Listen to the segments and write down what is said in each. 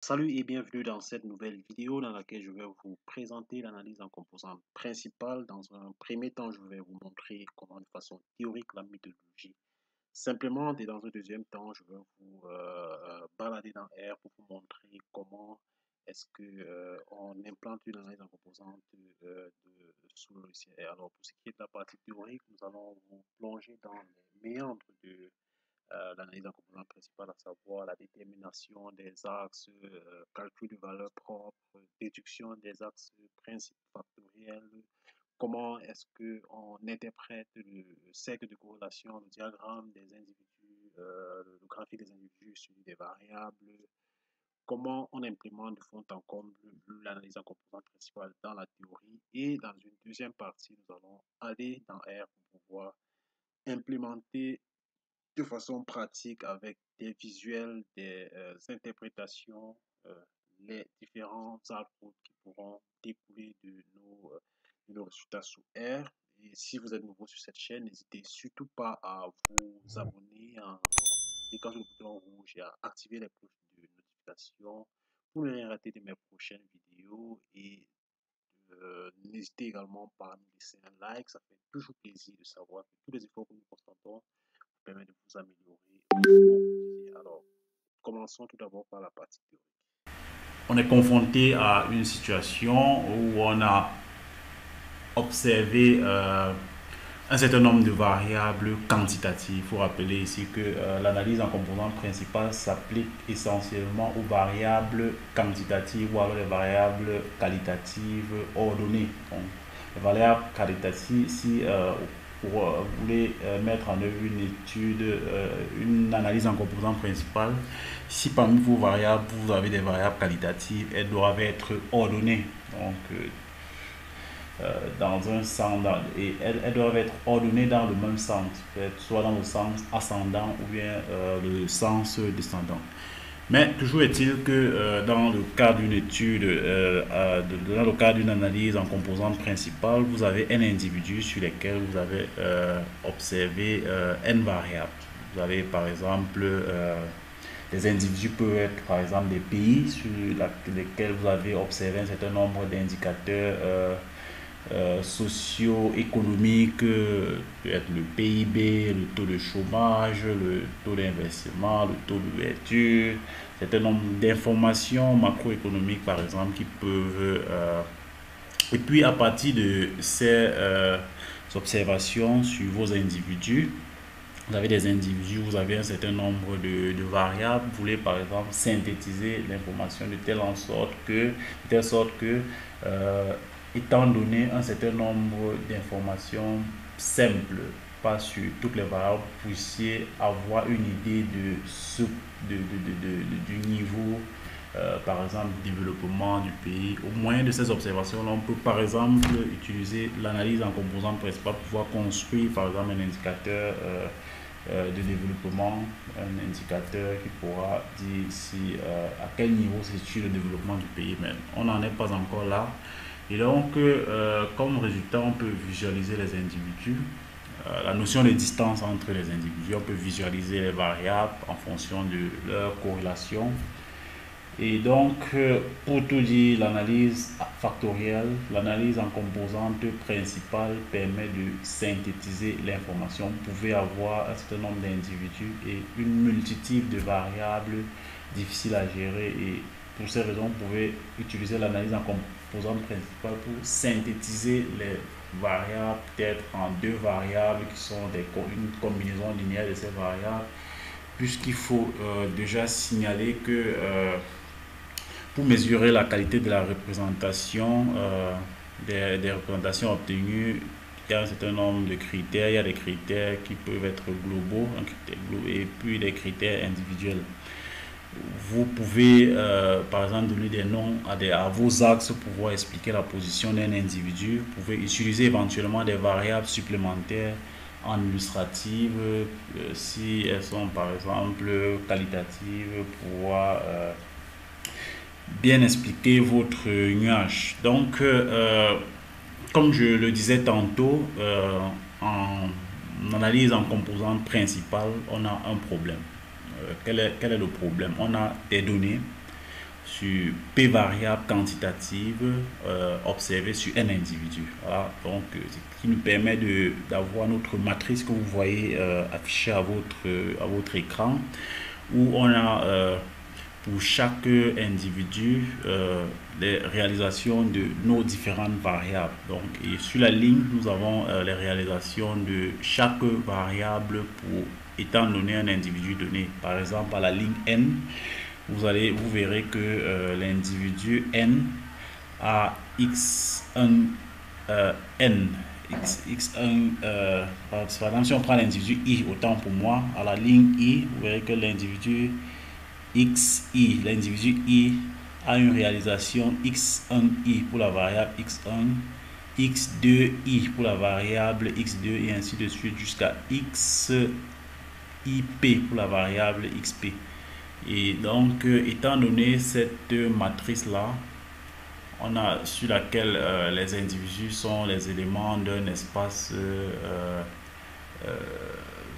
Salut et bienvenue dans cette nouvelle vidéo dans laquelle je vais vous présenter l'analyse en composantes principales. Dans un premier temps, je vais vous montrer comment de façon théorique la méthodologie s'implémente et dans un deuxième temps, je vais vous balader dans R pour vous montrer comment est-ce que on implante une analyse en composantes sous le logiciel R. Alors pour ce qui est de la partie théorique, nous allons vous plonger dans les méandres de l'analyse en composante principale, à savoir la détermination des axes, calcul de valeurs propres, déduction des axes principes factoriels, comment est-ce qu'on interprète le cercle de corrélation, le diagramme des individus, le graphique des individus sur des variables, comment on implémente de fond en comble l'analyse en composante principale dans la théorie. Et dans une deuxième partie, nous allons aller dans R pour pouvoir implémenter de façon pratique avec des visuels, des interprétations, les différents outputs qui pourront découler de nos résultats sous R. Et si vous êtes nouveau sur cette chaîne, n'hésitez surtout pas à vous abonner en cliquant sur le bouton rouge et à activer les cloches de notification pour ne rien rater de mes prochaines vidéos. Et n'hésitez également pas à nous laisser un like, ça fait toujours plaisir de savoir que tous les efforts que nous constatons permet de vous améliorer. Alors, commençons tout d'abord par la partie théorique. On est confronté à une situation où on a observé un certain nombre de variables quantitatives. Il faut rappeler ici que l'analyse en composante principale s'applique essentiellement aux variables quantitatives ou alors les variables qualitatives ordonnées. Donc, les variables qualitatives, si vous voulez mettre en œuvre une étude, une analyse en composante principale, si parmi vos variables, vous avez des variables qualitatives, elles doivent être ordonnées. Donc, dans un sens, et elles doivent être ordonnées dans le même sens, soit dans le sens ascendant ou bien le sens descendant. Mais toujours est-il que dans le cas d'une étude, dans le cas d'une analyse en composante principale, vous avez n individus sur lesquels vous avez observé n variables. Vous avez par exemple des individus peuvent être par exemple des pays sur lesquels vous avez observé un certain nombre d'indicateurs socio-économiques, peut être le PIB, le taux de chômage, le taux d'investissement, le taux d'ouverture, un certain nombre d'informations macroéconomiques par exemple qui peuvent... et puis à partir de ces observations sur vos individus, vous avez des individus, vous avez un certain nombre de variables, vous voulez par exemple synthétiser l'information de telle sorte que étant donné un certain nombre d'informations simples, pas sur toutes les variables, vous puissiez avoir une idée du niveau, par exemple, du développement du pays. Au moyen de ces observations-là, on peut par exemple utiliser l'analyse en composante principale pour pouvoir construire par exemple un indicateur de développement, un indicateur qui pourra dire si, à quel niveau se situe le développement du pays. Mais on n'en est pas encore là. Et donc, comme résultat, on peut visualiser les individus, la notion de distance entre les individus, on peut visualiser les variables en fonction de leur corrélation. Et donc, pour tout dire, l'analyse factorielle, l'analyse en composantes principales permet de synthétiser l'information. Vous pouvez avoir un certain nombre d'individus et une multitude de variables difficiles à gérer. Et pour ces raisons, vous pouvez utiliser l'analyse en composantes principales pour synthétiser les variables, peut-être en deux variables qui sont une combinaison linéaire de ces variables, puisqu'il faut déjà signaler que pour mesurer la qualité de la représentation, des représentations obtenues, il y a un certain nombre de critères. Il y a des critères qui peuvent être globaux, et puis des critères individuels. Vous pouvez, par exemple, donner des noms à vos axes pour pouvoir expliquer la position d'un individu. Vous pouvez utiliser éventuellement des variables supplémentaires en illustrative, si elles sont, par exemple, qualitatives, pour pouvoir bien expliquer votre nuage. Donc, comme je le disais tantôt, en analyse en composante principale, on a un problème. Quel est le problème? On a des données sur P variable quantitative observée sur n individus. Voilà, donc ce qui nous permet d'avoir notre matrice que vous voyez affichée à votre écran, où on a pour chaque individu les réalisations de nos différentes variables. Donc, et sur la ligne, nous avons les réalisations de chaque variable pour étant donné un individu donné. Par exemple, à la ligne N, vous verrez que l'individu N a x1 N. X1, par exemple, si on prend l'individu I, autant pour moi, à la ligne I, vous verrez que l'individu XI, l'individu I a une réalisation x1i pour la variable x1, x2i pour la variable x2 et ainsi de suite jusqu'à xip pour la variable xp. Et donc, étant donné cette matrice-là, on a sur laquelle les individus sont les éléments d'un espace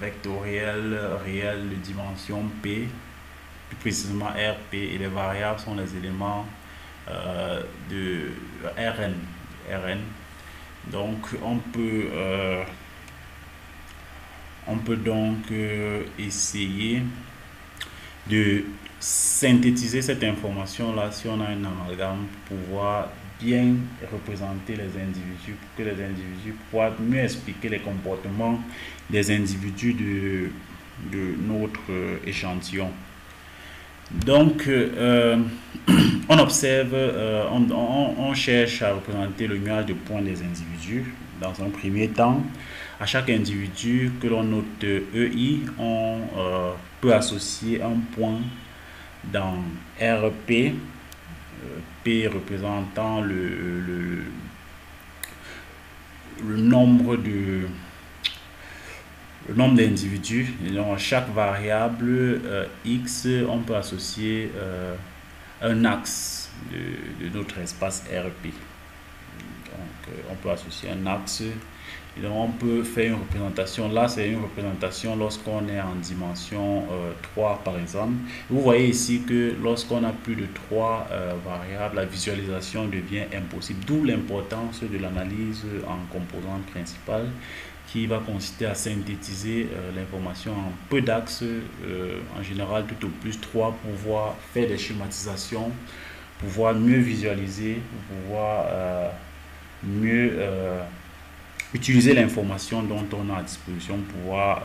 vectoriel réel de dimension P, plus précisément RP, et les variables sont les éléments de Rn. Donc on peut donc essayer de synthétiser cette information là si on a un amalgame pour pouvoir bien représenter les individus, pour que les individus puissent mieux expliquer les comportements des individus de notre échantillon. Donc on observe, on cherche à représenter le nuage de points des individus. Dans un premier temps, à chaque individu que l'on note EI, on peut associer un point dans RP, P représentant le nombre d'individus. Donc à chaque variable X, on peut associer un axe de notre espace RP. Donc on peut associer un axe. Et donc on peut faire une représentation. Là, c'est une représentation lorsqu'on est en dimension 3, par exemple. Vous voyez ici que lorsqu'on a plus de 3 variables, la visualisation devient impossible. D'où l'importance de l'analyse en composantes principales, qui va consister à synthétiser l'information en peu d'axes, en général tout au plus 3, pour pouvoir faire des schématisations, pouvoir mieux visualiser, pouvoir mieux utiliser l'information dont on a à disposition pour pouvoir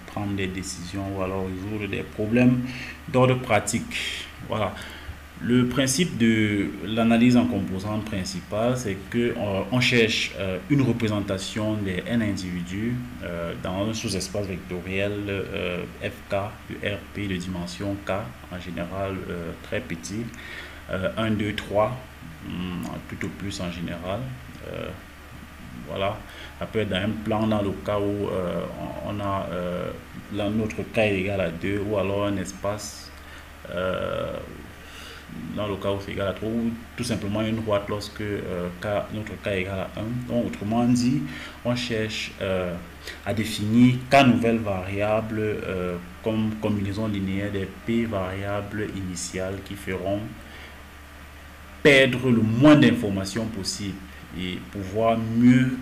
prendre des décisions ou alors résoudre des problèmes d'ordre pratique. Voilà. Le principe de l'analyse en composantes principales, c'est que on cherche une représentation des n individus dans un sous-espace vectoriel FK de RP de dimension K, en général très petit, 1, 2, 3, tout au plus en général. Voilà, ça peut être dans un plan dans le cas où on a notre K est égal à 2, ou alors un espace dans le cas où c'est égal à 3, ou tout simplement une droite lorsque notre K est égal à 1. Donc autrement dit, on cherche à définir K nouvelles variables comme combinaison linéaire des P variables initiales qui feront perdre le moins d'informations possible et pouvoir mieux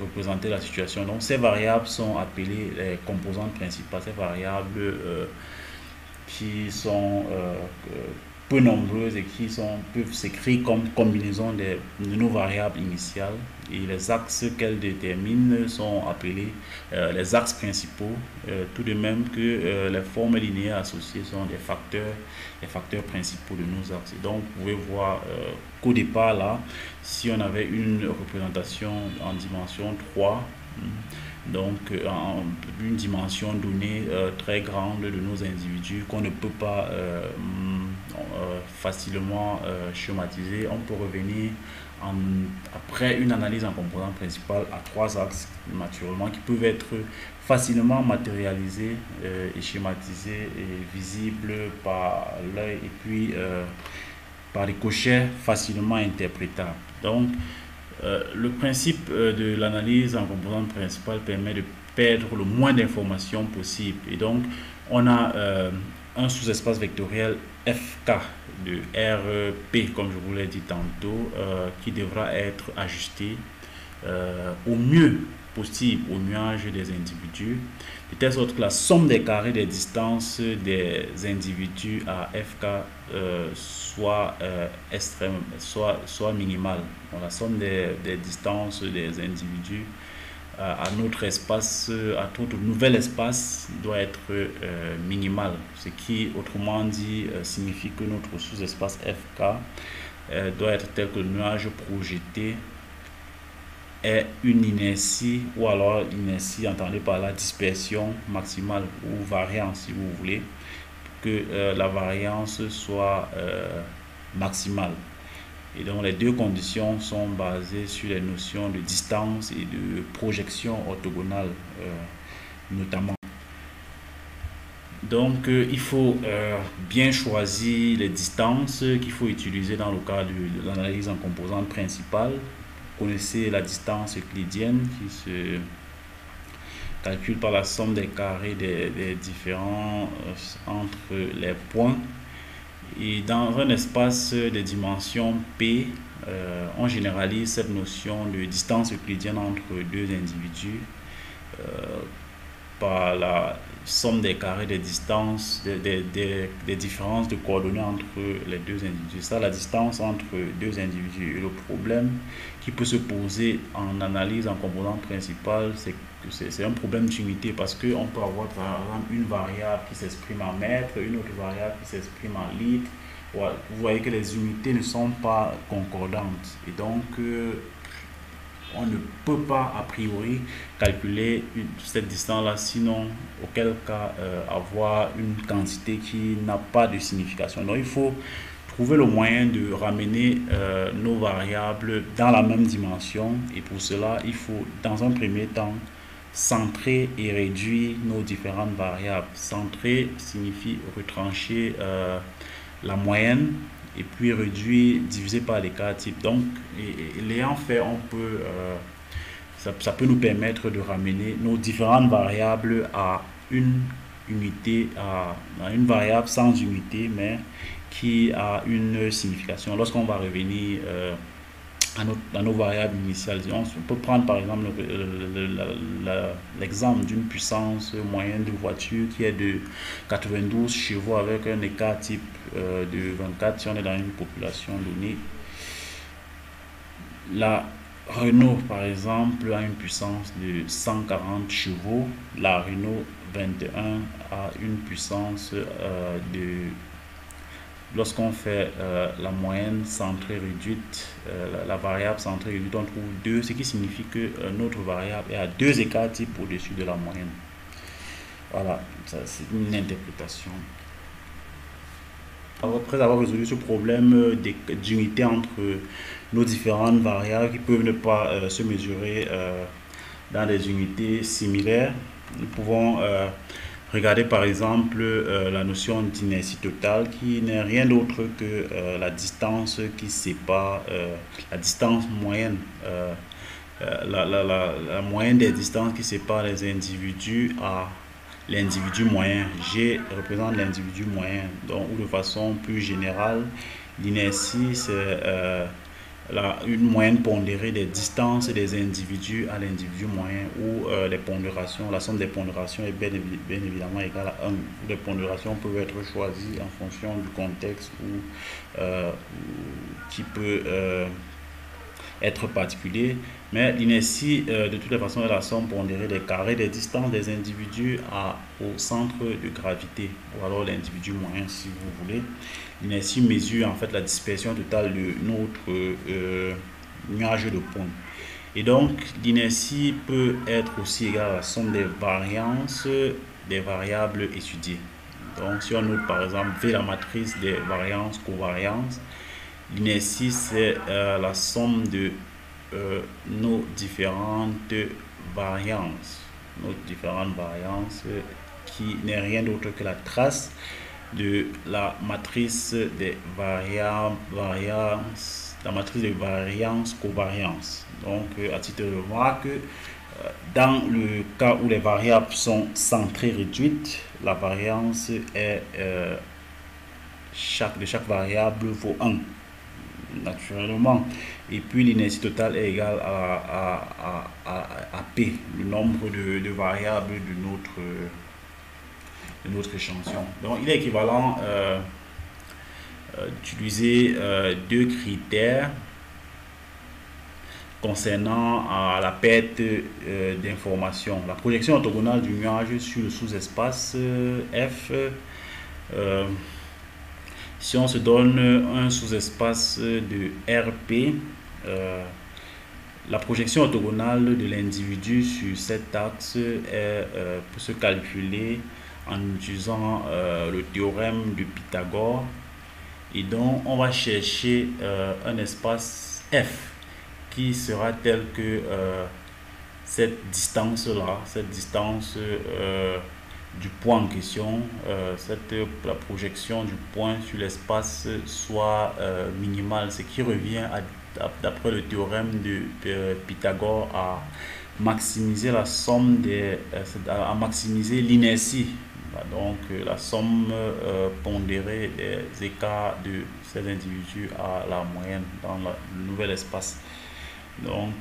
représenter la situation. Donc ces variables sont appelées les composantes principales, ces variables qui sont peu nombreuses et qui peuvent s'écrire comme combinaison de nos variables initiales, et les axes qu'elles déterminent sont appelés les axes principaux, tout de même que les formes linéaires associées sont des facteurs principaux de nos axes. Et donc vous pouvez voir qu'au départ là, si on avait une représentation en dimension 3, donc en une dimension donnée très grande de nos individus qu'on ne peut pas facilement schématiser, on peut revenir après une analyse en composante principale à 3 axes naturellement qui peuvent être facilement matérialisés et schématisés et visibles par l'œil, et puis par des cochets facilement interprétables. Donc le principe de l'analyse en composante principale permet de perdre le moins d'informations possible, et donc on a un sous-espace vectoriel FK de RP, comme je vous l'ai dit tantôt, qui devra être ajusté au mieux possible au nuage des individus, de telle sorte que la somme des carrés des distances des individus à FK soit extrême, soit minimale. Donc, la somme des distances des individus à notre espace, à notre nouvel espace doit être minimal, ce qui autrement dit signifie que notre sous-espace FK doit être tel que le nuage projeté est une inertie, ou alors l'inertie entendue par la dispersion maximale ou variance si vous voulez, que la variance soit maximale. Et donc les deux conditions sont basées sur les notions de distance et de projection orthogonale notamment. Donc il faut bien choisir les distances qu'il faut utiliser dans le cadre de l'analyse en composantes principales. Vous connaissez la distance euclidienne qui se calcule par la somme des carrés des différents entre les points. Et dans un espace de dimension P, on généralise cette notion de distance euclidienne entre deux individus par la somme des carrés des distances, des différences de coordonnées entre les deux individus. Ça, la distance entre deux individus. Et le problème qui peut se poser en analyse en composante principale, c'est que c'est un problème d'unité parce qu'on peut avoir par exemple une variable qui s'exprime en mètres, une autre variable qui s'exprime en litres. Vous voyez que les unités ne sont pas concordantes et donc on ne peut pas a priori calculer cette distance-là, sinon auquel cas avoir une quantité qui n'a pas de signification. Donc il faut trouver le moyen de ramener nos variables dans la même dimension et pour cela il faut dans un premier temps centrer et réduire nos différentes variables. Centrer signifie retrancher la moyenne et puis réduire divisé par l'écart type. Donc l'ayant fait, on peut ça peut nous permettre de ramener nos différentes variables à une unité, à une variable sans unité mais qui a une signification. Lorsqu'on va revenir à nos variables initiales, on peut prendre par exemple l'exemple d'une puissance moyenne de voiture qui est de 92 chevaux avec un écart type de 24 si on est dans une population donnée. La Renault par exemple a une puissance de 140 chevaux, la Renault 21 a une puissance lorsqu'on fait la moyenne centrée réduite, la variable centrée réduite, on trouve 2, ce qui signifie que notre variable est à 2 écarts types au-dessus de la moyenne. Voilà, c'est une interprétation. Après avoir résolu ce problème d'unité entre nos différentes variables qui peuvent ne pas se mesurer dans des unités similaires, nous pouvons regardez par exemple la notion d'inertie totale qui n'est rien d'autre que la distance qui sépare, la distance moyenne, la moyenne des distances qui séparent les individus à l'individu moyen. G représente l'individu moyen, donc ou de façon plus générale, l'inertie c'est une moyenne pondérée des distances des individus à l'individu moyen ou les pondérations, la somme des pondérations est bien évidemment égale à 1. Les pondérations peuvent être choisies en fonction du contexte ou qui peut être particulier, mais l'inertie de toutes les façons est la somme pondérée des carrés des distances des individus au centre de gravité ou alors l'individu moyen si vous voulez. L'inertie mesure en fait la dispersion totale de notre nuage de points. Et donc l'inertie peut être aussi égale à la somme des variances des variables étudiées. Donc si on note par exemple V la matrice des variances covariances, l'inertie c'est la somme de nos différentes variances. Qui n'est rien d'autre que la trace de la matrice des variance covariance. Donc à titre de remarque, Dans le cas où les variables sont centrées réduites, la variance est de chaque variable vaut 1 naturellement. Et puis l'inertie totale est égale à P, le nombre de variables de notre échantillon. Donc il est équivalent d'utiliser deux critères concernant la perte d'informations. La projection orthogonale du nuage sur le sous-espace F. Si on se donne un sous-espace de RP, la projection orthogonale de l'individu sur cet axe peut se calculer en utilisant le théorème de Pythagore. Et donc, on va chercher un espace F qui sera tel que cette distance-là, cette distance du point en question, la projection du point sur l'espace soit minimale, ce qui revient d'après le théorème de Pythagore à maximiser la somme à maximiser l'inertie, donc la somme pondérée des écarts de ces individus à la moyenne dans le nouvel espace. Donc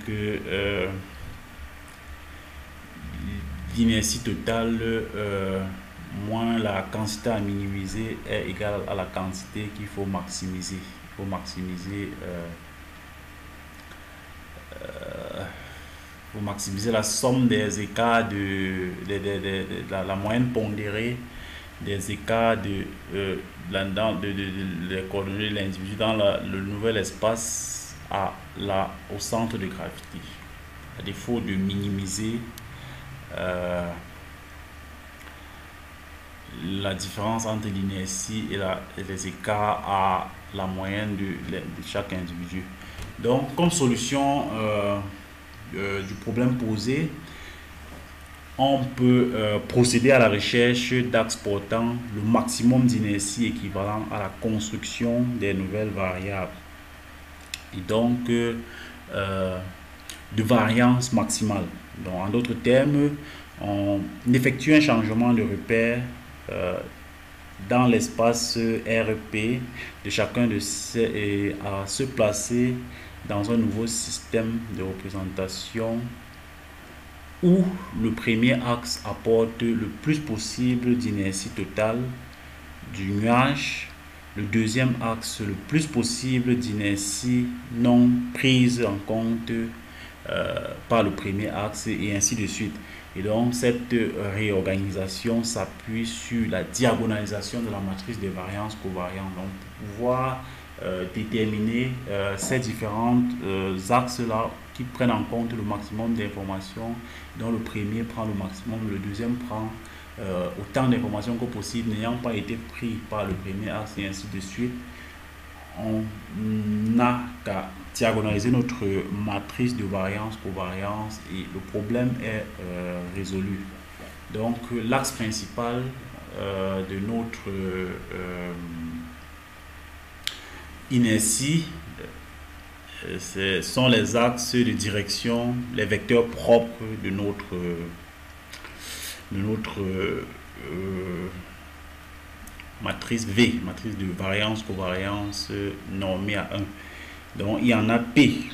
l'inertie totale moins la quantité à minimiser est égale à la quantité qu'il faut maximiser. Il faut maximiser la somme des écarts de la moyenne pondérée des écarts des coordonnées de l'individu dans le nouvel espace au centre de gravité. À défaut de minimiser la différence entre l'inertie et les écarts à la moyenne de chaque individu. Donc, comme solution du problème posé, on peut procéder à la recherche d'axes portant le maximum d'inertie équivalent à la construction des nouvelles variables. Et donc, de variance maximale. Donc, en d'autres termes, on effectue un changement de repère dans l'espace RP de chacun de ces et à se placer dans un nouveau système de représentation où le premier axe apporte le plus possible d'inertie totale du nuage, le deuxième axe le plus possible d'inertie non prise en compte par le premier axe et ainsi de suite. Et donc cette réorganisation s'appuie sur la diagonalisation de la matrice des variances covariantes. Donc pour pouvoir déterminer ces différents axes-là qui prennent en compte le maximum d'informations, dont le premier prend le maximum, le deuxième prend autant d'informations que possible n'ayant pas été pris par le premier axe et ainsi de suite. On n'a qu'à diagonaliser notre matrice de variance covariance et le problème est résolu. Donc l'axe principal de notre inertie, ce sont les axes de direction, les vecteurs propres de notre matrice V, matrice de variance covariance normée à 1. Donc il y en a P,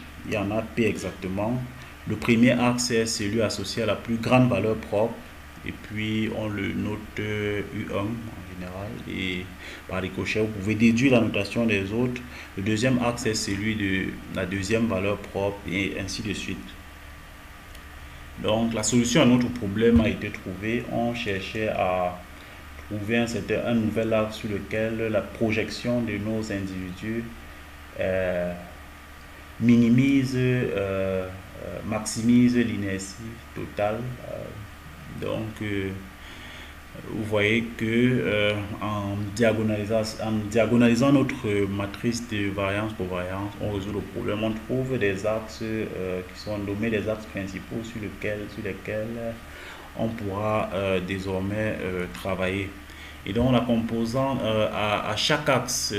exactement. Le premier axe est celui associé à la plus grande valeur propre et puis on le note U1 en général et par ricochet vous pouvez déduire la notation des autres. Le deuxième axe est celui de la deuxième valeur propre et ainsi de suite. Donc la solution à notre problème a été trouvée. On cherchait à trouver un nouvel axe sur lequel la projection de nos individus maximise l'inertie totale. Donc vous voyez que en diagonalisant notre matrice de variance covariance, on résout le problème. On trouve des axes qui sont nommés des axes principaux sur lesquels on pourra désormais travailler. Et donc la composante à chaque axe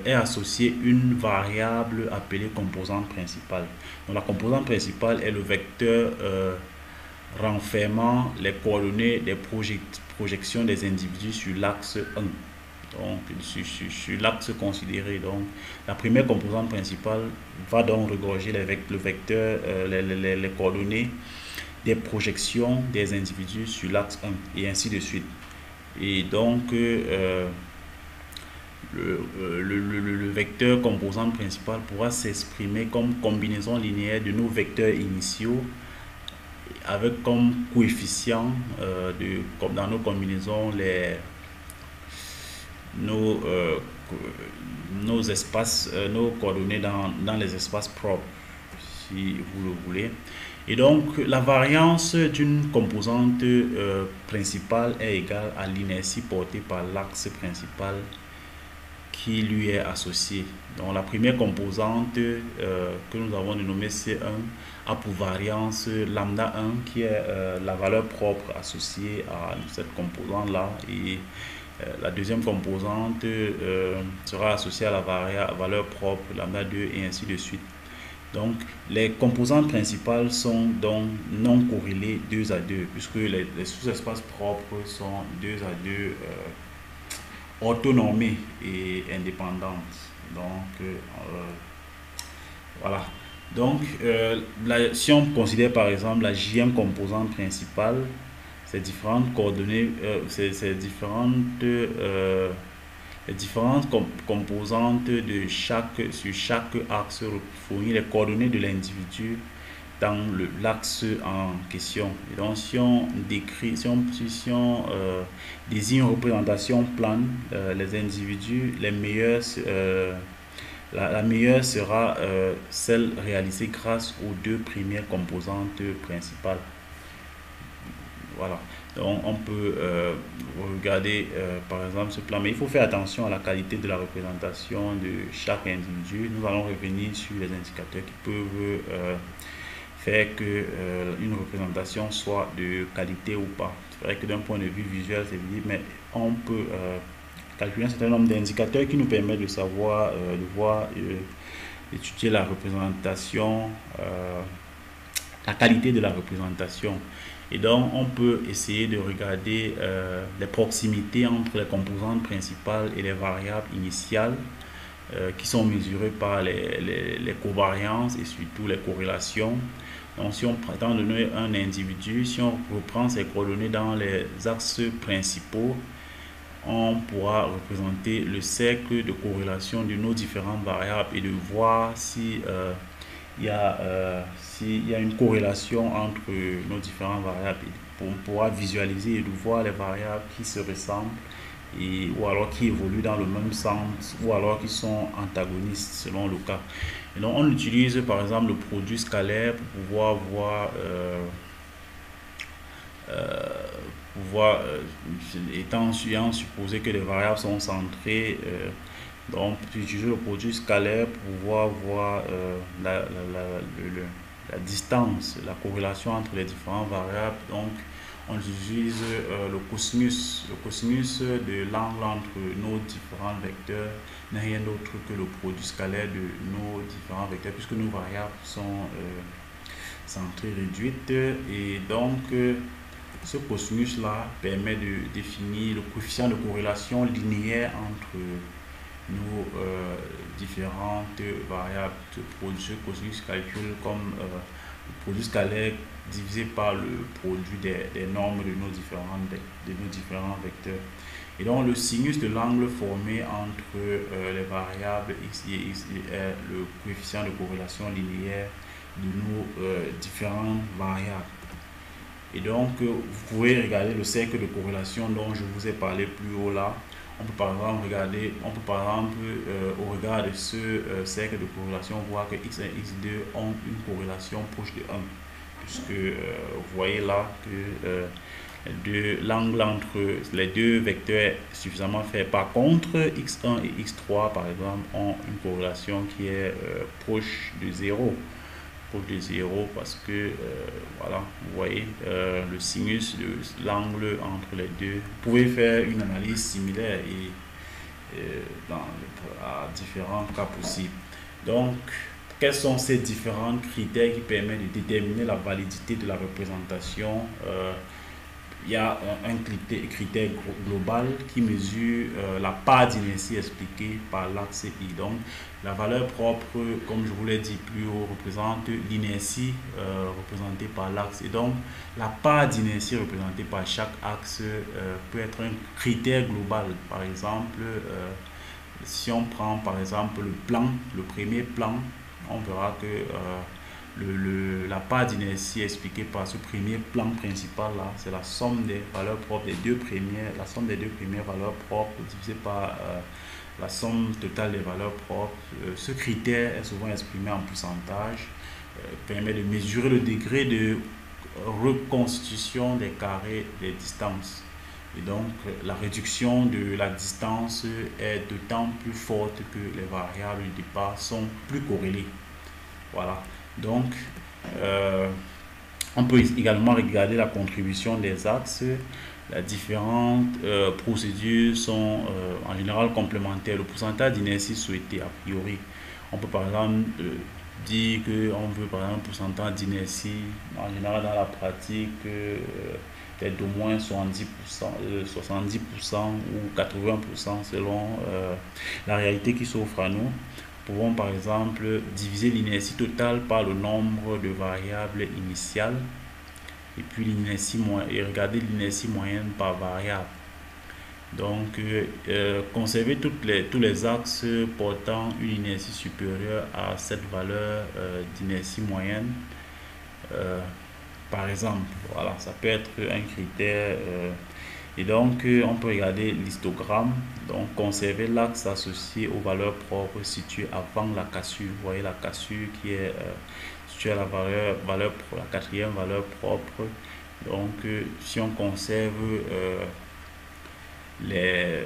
est associée une variable appelée composante principale. Donc la composante principale est le vecteur renfermant les coordonnées des projections des individus sur l'axe 1. Donc, sur l'axe considéré. Donc, la première composante principale va donc regorger le vecteur, les coordonnées des projections des individus sur l'axe 1 et ainsi de suite. Et donc, le vecteur composante principale pourra s'exprimer comme combinaison linéaire de nos vecteurs initiaux avec comme coefficient comme dans nos combinaisons nos espaces, nos coordonnées dans les espaces propres, si vous le voulez. Et donc, la variance d'une composante principale est égale à l'inertie portée par l'axe principal qui lui est associé. Donc, la première composante que nous avons dénommée C1 a pour variance lambda 1 qui est la valeur propre associée à cette composante-là. Et la deuxième composante sera associée à la valeur propre lambda 2 et ainsi de suite. Donc, les composantes principales sont donc non corrélées 2 à 2, puisque les sous-espaces propres sont 2 à 2 autonomées et indépendantes. Donc, voilà. Donc, si on considère par exemple la jème composante principale, ces différentes coordonnées, ces différentes composantes sur chaque axe fournit les coordonnées de l'individu dans l'axe en question. Et donc, si on désigne une représentation plane, les individus, les meilleurs, la meilleure sera celle réalisée grâce aux deux premières composantes principales. Voilà. Donc, on peut regarder par exemple ce plan, mais il faut faire attention à la qualité de la représentation de chaque individu. Nous allons revenir sur les indicateurs qui peuvent faire que une représentation soit de qualité ou pas. C'est vrai que d'un point de vue visuel, c'est visible, mais on peut calculer un certain nombre d'indicateurs qui nous permettent de savoir, de voir, étudier la représentation, la qualité de la représentation. Et donc, on peut essayer de regarder les proximités entre les composantes principales et les variables initiales qui sont mesurées par les covariances et surtout les corrélations. Donc, si on prétend donner un individu, si on reprend ses coordonnées dans les axes principaux, on pourra représenter le cercle de corrélation de nos différentes variables et de voir si s'il y a une corrélation entre nos différentes variables. On pourra visualiser et de voir les variables qui se ressemblent ou alors qui évoluent dans le même sens ou alors qui sont antagonistes selon le cas. Et donc on utilise par exemple le produit scalaire pour pouvoir voir étant supposé que les variables sont centrées, donc utiliser le produit scalaire pour pouvoir voir la distance, la corrélation entre les différentes variables. Donc on utilise le cosinus. Le cosinus de l'angle entre nos différents vecteurs n'est rien d'autre que le produit scalaire de nos différents vecteurs, puisque nos variables sont centrées réduites. Et donc ce cosinus là permet de définir le coefficient de corrélation linéaire entre nos différentes variables. Ce cosinus calcule comme le produit scalaire divisé par le produit des nombres de nos différents vecteurs. Et donc le sinus de l'angle formé entre les variables x et x est le coefficient de corrélation linéaire de nos différentes variables. Et donc vous pouvez regarder le cercle de corrélation dont je vous ai parlé plus haut là. On peut par exemple regarder, au regard de ce cercle de corrélation, voir que x1 et x2 ont une corrélation proche de 1. Puisque vous voyez là que l'angle entre les deux vecteurs est suffisamment fait. Par contre, x1 et x3 par exemple ont une corrélation qui est proche de 0. Parce que voilà, vous voyez le sinus de l'angle entre les deux. Vous pouvez faire une analyse similaire et à différents cas possibles. Donc quels sont ces différents critères qui permettent de déterminer la validité de la représentation? Il y a un critère global qui mesure la part d'inertie expliquée par l'axe I. Donc, la valeur propre, comme je vous l'ai dit plus haut, représente l'inertie représentée par l'axe. Et donc, la part d'inertie représentée par chaque axe peut être un critère global. Par exemple, si on prend par exemple le plan, le premier plan, on verra que la part d'inertie expliquée par ce premier plan principal là, c'est la somme des valeurs propres des deux premières, la somme des deux premières valeurs propres divisée par la somme totale des valeurs propres. Ce critère est souvent exprimé en pourcentage, permet de mesurer le degré de reconstitution des carrés des distances. Et donc, la réduction de la distance est d'autant plus forte que les variables du départ sont plus corrélées. Voilà. Donc, on peut également regarder la contribution des axes. Les différentes procédures sont en général complémentaires. Le pourcentage d'inertie souhaité a priori. On peut par exemple dire qu'on veut par exemple un pourcentage d'inertie. En général, dans la pratique, peut-être d'au moins 70% ou 80% selon la réalité qui s'offre à nous. Pouvons par exemple diviser l'inertie totale par le nombre de variables initiales et puis l'inertie et regarder l'inertie moyenne par variable. Donc, conserver tous les axes portant une inertie supérieure à cette valeur d'inertie moyenne. Par exemple, voilà, ça peut être un critère. Et donc, on peut regarder l'histogramme. Donc, conserver l'axe associé aux valeurs propres situées avant la cassure. Vous voyez la cassure qui est située à la la quatrième valeur propre. Donc, si on conserve les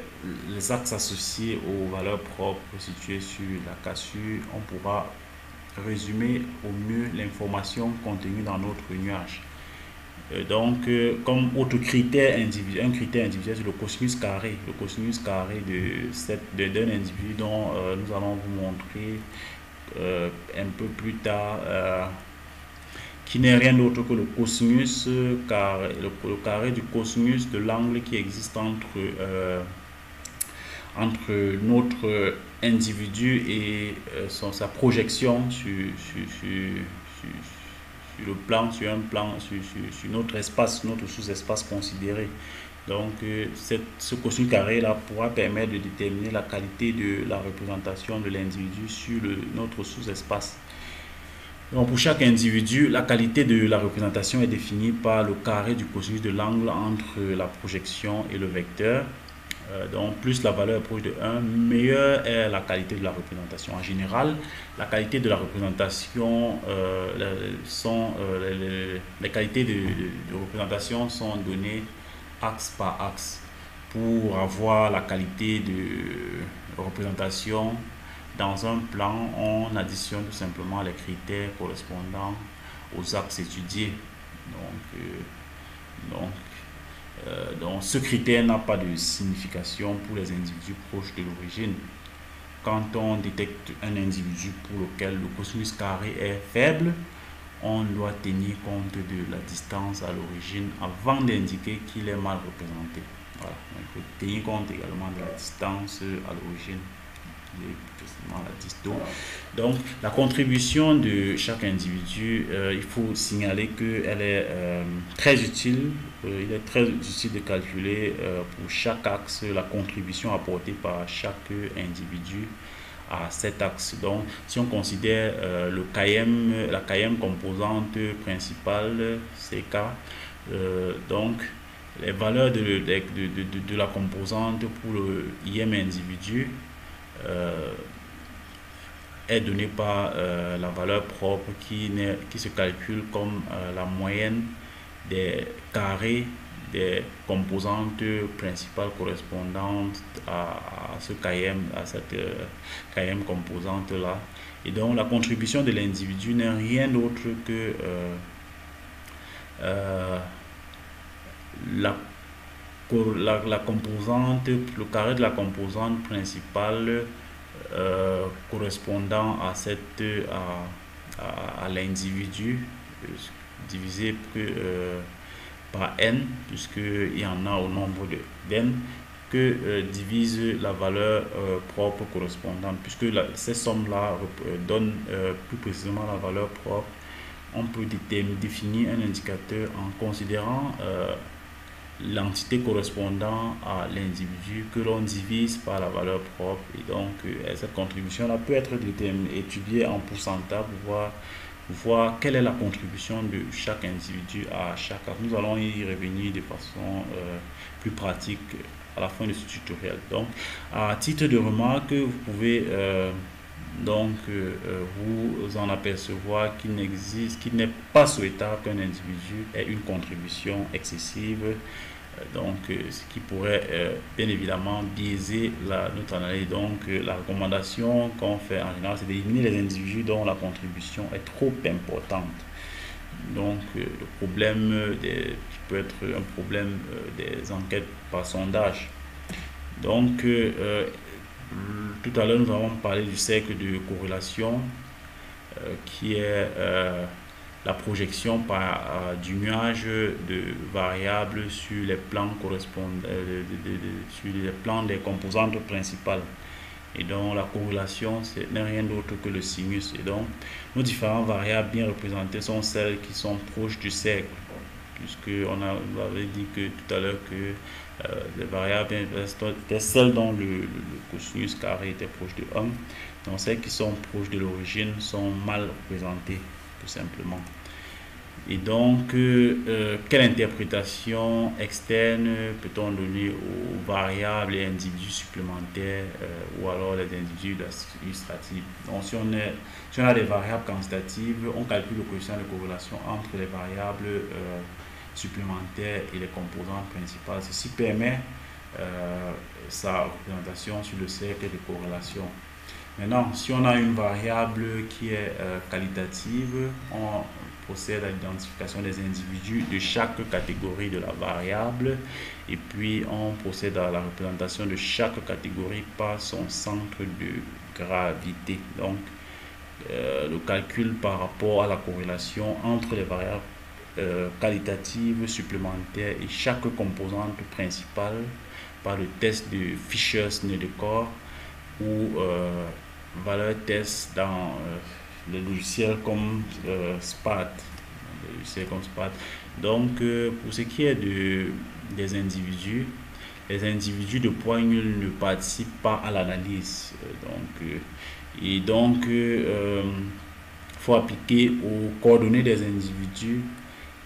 axes associés aux valeurs propres situées sur la cassure, on pourra résumer au mieux l'information contenue dans notre nuage. Donc, comme autre critère individuel, un critère individuel, c'est le cosinus carré. Le cosinus carré d'un individu dont nous allons vous montrer un peu plus tard, qui n'est rien d'autre que le cosinus carré, le carré du cosinus de l'angle qui existe entre notre individu et sa projection sur le plan, sur un plan, sur notre espace, notre sous-espace considéré. Donc, ce cosinus carré là pourra permettre de déterminer la qualité de la représentation de l'individu sur notre sous-espace. Donc, pour chaque individu, la qualité de la représentation est définie par le carré du cosinus de l'angle entre la projection et le vecteur. Donc, plus la valeur est proche de 1, meilleure est la qualité de la représentation. En général, la qualité de la représentation les qualités de représentation sont données axe par axe pour avoir la qualité de représentation. Dans un plan, on additionne tout simplement les critères correspondant aux axes étudiés. Donc, ce critère n'a pas de signification pour les individus proches de l'origine. Quand on détecte un individu pour lequel le cosinus carré est faible, on doit tenir compte de la distance à l'origine avant d'indiquer qu'il est mal représenté. Voilà. Il faut tenir compte également de la distance à l'origine. La disto. Donc, la contribution de chaque individu, il faut signaler qu'elle est très utile. Il est très utile de calculer pour chaque axe la contribution apportée par chaque individu à cet axe. Donc, si on considère la KM composante principale, CK, donc les valeurs de la composante pour le IM individu est donnée par la valeur propre qui se calcule comme la moyenne des carrés des composantes principales correspondantes à cette KM composante là. Et donc la contribution de l'individu n'est rien d'autre que la composante, le carré de la composante principale correspondant à à l'individu divisé par n, puisqu'il y en a au nombre de n, que divise la valeur propre correspondante, puisque ces sommes-là donnent plus précisément la valeur propre. On peut définir un indicateur en considérant l'entité correspondant à l'individu que l'on divise par la valeur propre, et donc cette contribution-là peut être étudiée en pourcentage pour voir quelle est la contribution de chaque individu à chaque acte. Nous allons y revenir de façon plus pratique à la fin de ce tutoriel. Donc, à titre de remarque, vous pouvez vous en apercevoir qu'il n'est pas souhaitable qu'un individu ait une contribution excessive, ce qui pourrait bien évidemment biaiser notre analyse. Donc, la recommandation qu'on fait en général, c'est d'éliminer les individus dont la contribution est trop importante. Donc, le problème qui peut être un problème des enquêtes par sondage. Donc, tout à l'heure, nous avons parlé du cercle de corrélation qui est la projection du nuage de variables sur les plans correspondants, sur les plans des composantes principales. Et donc la corrélation, ce n'est rien d'autre que le sinus. Et donc nos différentes variables bien représentées sont celles qui sont proches du cercle, puisqu'on avait dit que tout à l'heure que les variables étaient celles dont le cosinus carré était proche de 1. Donc celles qui sont proches de l'origine sont mal représentées, tout simplement. Et donc, quelle interprétation externe peut-on donner aux variables et individus supplémentaires ou alors les individus illustratifs? Donc, si on a des variables quantitatives, on calcule le coefficient de corrélation entre les variables supplémentaires et les composantes principales. Ceci permet sa représentation sur le cercle de corrélation. Maintenant, si on a une variable qui est qualitative, on procède à l'identification des individus de chaque catégorie de la variable, et puis on procède à la représentation de chaque catégorie par son centre de gravité. Donc, le calcul par rapport à la corrélation entre les variables qualitatives supplémentaires et chaque composante principale par le test de Fisher-Snellekor ou valeur test dans les logiciels comme SPAT. Donc, pour ce qui est des individus, les individus de point nul ne participent pas à l'analyse. Il faut appliquer aux coordonnées des individus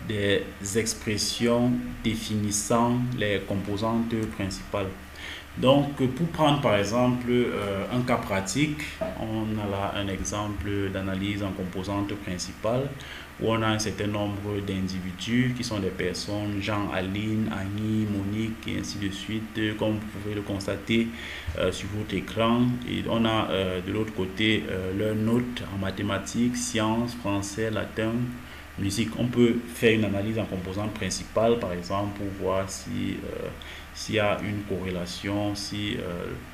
des expressions définissant les composantes principales. Donc, pour prendre par exemple un cas pratique, on a là un exemple d'analyse en composantes principales où on a un certain nombre d'individus qui sont des personnes, Jean, Aline, Annie, Monique et ainsi de suite, comme vous pouvez le constater sur votre écran. Et on a de l'autre côté leurs notes en mathématiques, sciences, français, latin, musique. On peut faire une analyse en composantes principales par exemple pour voir s'il y a une corrélation, si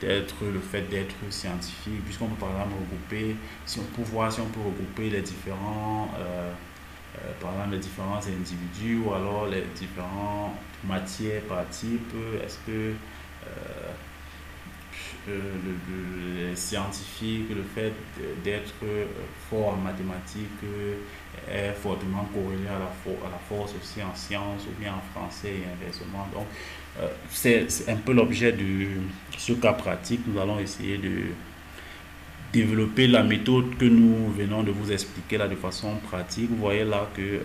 le fait d'être scientifique, puisqu'on peut par exemple regrouper, voir si on peut regrouper les différents par exemple les différents individus ou alors les différentes matières par type. Est-ce que les scientifiques, le fait d'être fort en mathématiques est fortement corrélé à la force aussi en sciences ou bien en français et inversement. Donc, c'est un peu l'objet de ce cas pratique. Nous allons essayer de développer la méthode que nous venons de vous expliquer là de façon pratique. Vous voyez là que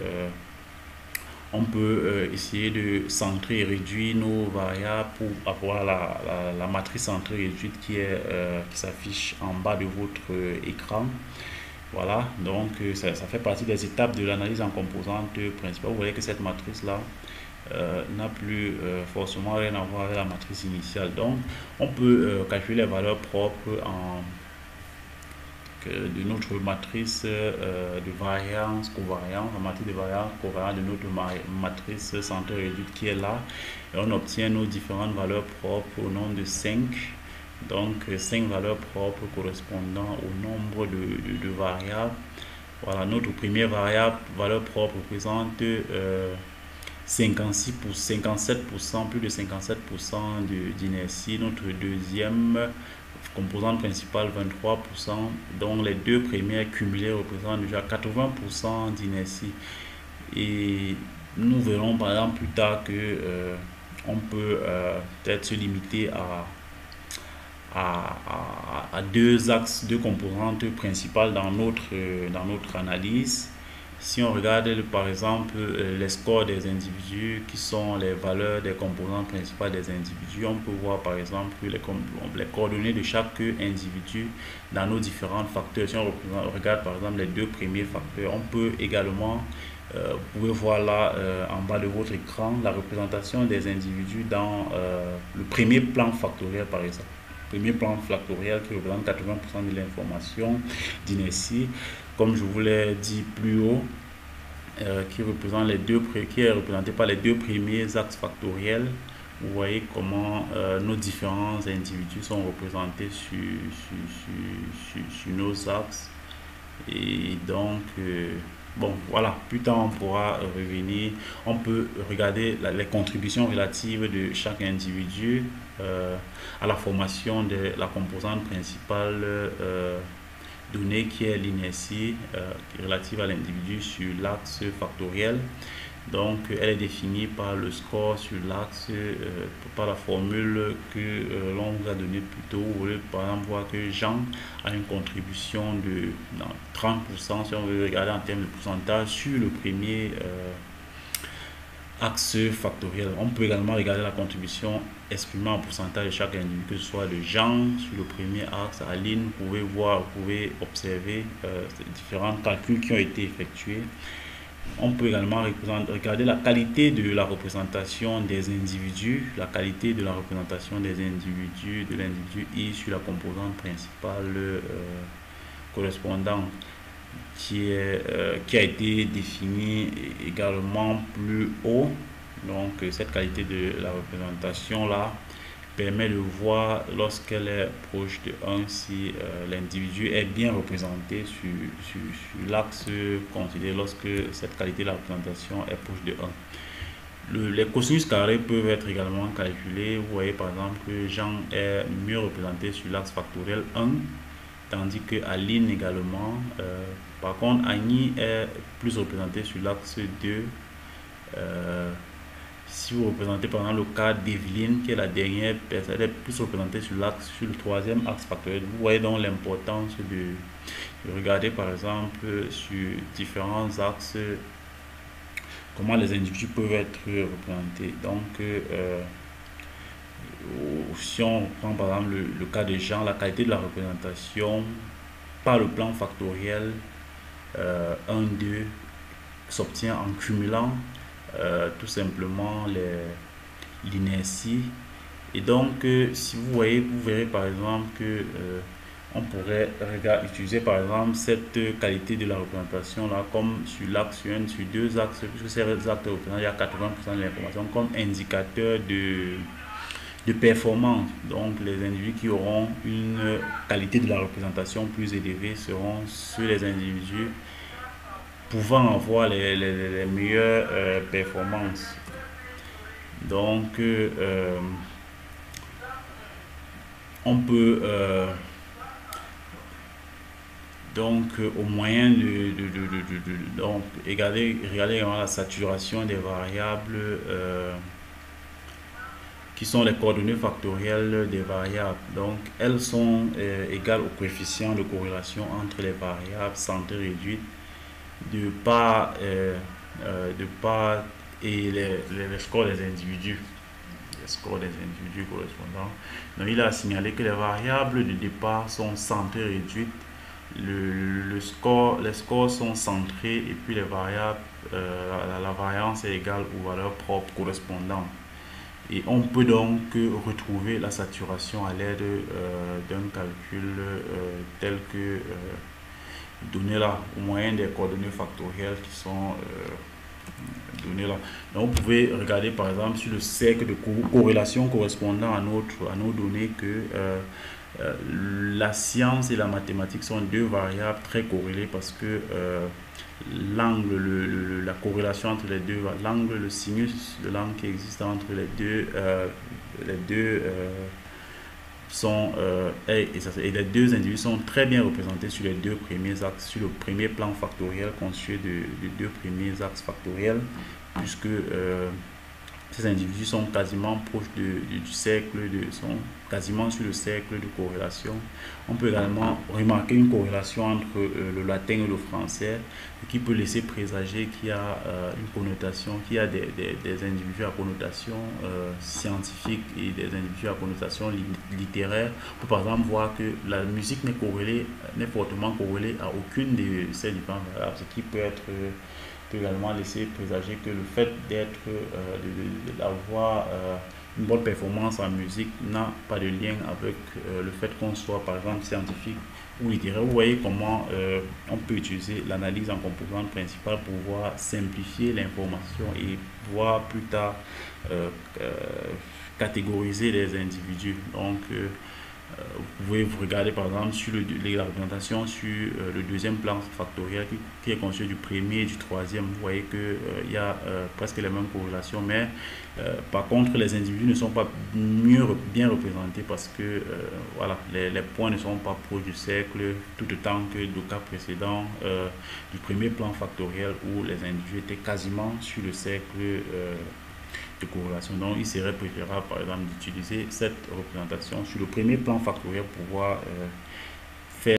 on peut essayer de centrer et réduire nos variables pour avoir la matrice centrée et réduite qui s'affiche en bas de votre écran. Voilà, donc ça fait partie des étapes de l'analyse en composantes principales. Vous voyez que cette matrice là n'a plus forcément rien à voir avec la matrice initiale. Donc on peut calculer les valeurs propres de notre matrice de variance covariance, la matrice de variance covariance de notre matrice centrée réduite qui est là, et on obtient nos différentes valeurs propres au nombre de 5 Donc 5 valeurs propres correspondant au nombre de variables. Voilà, notre première variable, valeur propre, représente 57%, plus de 57% d'inertie. Notre deuxième composante principale, 23%, dont les deux premières cumulées représentent déjà 80% d'inertie. Et nous verrons par exemple plus tard que on peut peut-être se limiter à deux axes, deux composantes principales dans notre analyse. Si on regarde par exemple les scores des individus, qui sont les valeurs des composantes principales des individus, on peut voir par exemple les coordonnées de chaque individu dans nos différents facteurs. Si on regarde par exemple les deux premiers facteurs, on peut également, vous pouvez voir là en bas de votre écran, la représentation des individus dans le premier plan factoriel par exemple. Premier plan factoriel qui représente 80% de l'information d'inertie, comme je vous l'ai dit plus haut, qui est représenté par les deux premiers axes factoriels. Vous voyez comment nos différents individus sont représentés sur nos axes. Et donc, bon, voilà, plus tard on pourra revenir. On peut regarder les contributions relatives de chaque individu à la formation de la composante principale donnée, qui est l'inertie relative à l'individu sur l'axe factoriel. Donc elle est définie par le score sur l'axe, par la formule que l'on vous a donnée plus tôt. Vous voulez par exemple voir que Jean a une contribution de 30%, si on veut regarder en termes de pourcentage, sur le premier axe factoriel. On peut également regarder la contribution exprimée en pourcentage de chaque individu, que ce soit de Jean sur le premier axe, Aline. Vous pouvez voir, vous pouvez observer différents calculs qui ont été effectués. On peut également regarder la qualité de la représentation des individus, de l'individu I sur la composante principale correspondante, qui a été définie également plus haut. Donc cette qualité de la représentation là permet de voir, lorsqu'elle est proche de 1, si l'individu est bien représenté sur l'axe considéré, lorsque cette qualité de la représentation est proche de 1. Les cosinus carrés peuvent être également calculés. Vous voyez par exemple que Jean est mieux représenté sur l'axe factoriel 1, tandis que Aline également. Par contre, Annie est plus représentée sur l'axe 2. Si vous représentez par exemple le cas d'Evelyne, qui est la dernière personne, elle est plus représentée sur le troisième axe factoriel. Vous voyez donc l'importance de regarder par exemple sur différents axes comment les individus peuvent être représentés. Donc si on prend par exemple le cas de Jean, la qualité de la représentation par le plan factoriel 1, 2 s'obtient en cumulant tout simplement l'inertie. Et donc si vous voyez, vous verrez par exemple que on pourrait utiliser par exemple cette qualité de la représentation là comme sur l'axe 1, sur deux axes, puisque ces axes représentent, il y a 80% de l'information, comme indicateur de performance. Donc les individus qui auront une qualité de la représentation plus élevée seront ceux les individus pouvant avoir les meilleures performances. Donc on peut au moyen donc regarder également la saturation des variables qui sont les coordonnées factorielles des variables. Donc elles sont égales au coefficient de corrélation entre les variables centrées réduites de part et les scores des individus. Les scores des individus correspondants. Donc il a signalé que les variables de départ sont centrées réduites. Les scores sont centrés, et puis les variables, la variance est égale aux valeurs propres correspondantes. Et on peut donc retrouver la saturation à l'aide d'un calcul tel que donné là au moyen des coordonnées factorielles qui sont données-là. Donc, vous pouvez regarder par exemple sur le cercle de corrélation correspondant à nos données que la science et la mathématique sont deux variables très corrélées parce que l'angle, la corrélation entre les deux, l'angle, le sinus de l'angle qui existe entre les deux sont, et les deux individus sont très bien représentés sur les deux premiers axes, sur le premier plan factoriel constitué de deux premiers axes factoriels, puisque ces individus sont quasiment proches du cercle, sont quasiment sur le cercle de corrélation. On peut également remarquer une corrélation entre le latin et le français, qui peut laisser présager qu'il y a une connotation, qu'il y a des individus à connotation scientifique et des individus à connotation littéraire. On peut par exemple voir que la musique n'est fortement corrélée à aucune de ces différentes variables, ce qui peut également laisser présager que le fait d'avoir une bonne performance en musique n'a pas de lien avec le fait qu'on soit par exemple scientifique ou littéraire. Vous voyez comment on peut utiliser l'analyse en composante principale pour pouvoir simplifier l'information et pouvoir plus tard euh, euh, catégoriser les individus. Donc, vous pouvez vous regarder par exemple sur la représentation sur le deuxième plan factoriel qui est constitué du premier et du troisième. Vous voyez qu'il y a presque les mêmes corrélations, mais par contre les individus ne sont pas bien représentés parce que voilà, les points ne sont pas proches du cercle, tout autant que du cas précédent du premier plan factoriel où les individus étaient quasiment sur le cercle de corrélation. Donc, il serait préférable, par exemple, d'utiliser cette représentation sur le premier plan factoriel pour pouvoir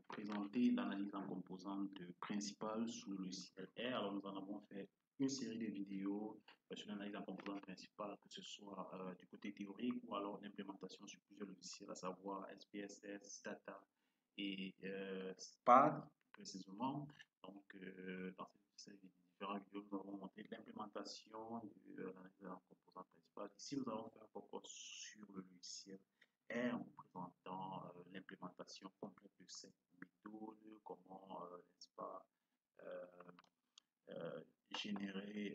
présenter l'analyse en composante principale sous le logiciel R. Alors, nous en avons fait une série de vidéos sur l'analyse en composante principale, que ce soit du côté théorique ou alors l'implémentation sur plusieurs logiciels, à savoir SPSS, Stata et SPAD, précisément. Donc, dans ces différentes vidéos, nous avons montré l'implémentation de l'analyse en composante principale. Ici, nous avons fait un focus sur le logiciel R en vous présentant l'implémentation complète de cette méthode, comment, n'est-ce pas, euh, euh, générer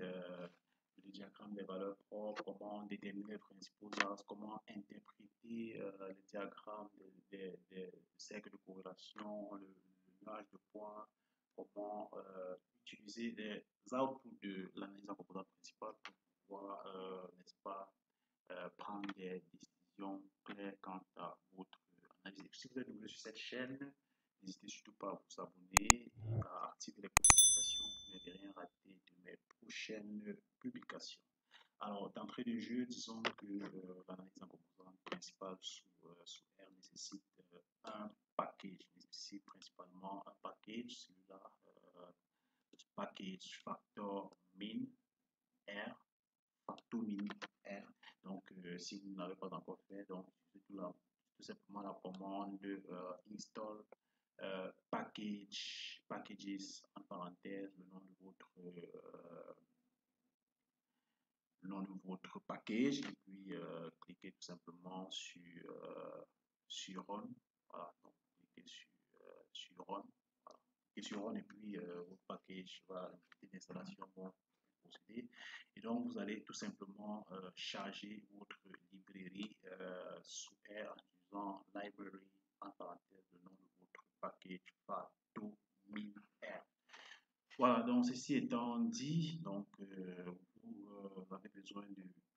le diagramme des valeurs propres, comment déterminer les principaux axes, comment interpréter le diagramme des cercles de corrélation, le nuage de points, comment utiliser les outputs de l'analyse en composante principale pour pouvoir, n'est-ce pas, prendre des décisions claires quant à votre analyse. Si vous êtes nouveau sur cette chaîne, n'hésitez surtout pas à vous abonner et à activer les notifications pour ne rien rater de mes prochaines publications. Alors, d'entrée de jeu, disons que l'analyse en composante principale sous R nécessite un package, nécessite principalement un package, celui-là, package factor min R, factor min R. Donc, si vous n'avez pas encore fait, donc tout simplement la commande install packages en parenthèse, le nom de votre package, et puis cliquez tout simplement sur Run. Voilà, donc cliquez sur Run. Voilà. Cliquez sur Run et puis votre package va l'installation va procéder. Et donc vous allez tout simplement charger votre librairie sous R en utilisant library en parenthèse le nom de votre package Facto min R. Voilà, donc ceci étant dit, donc vous avez besoin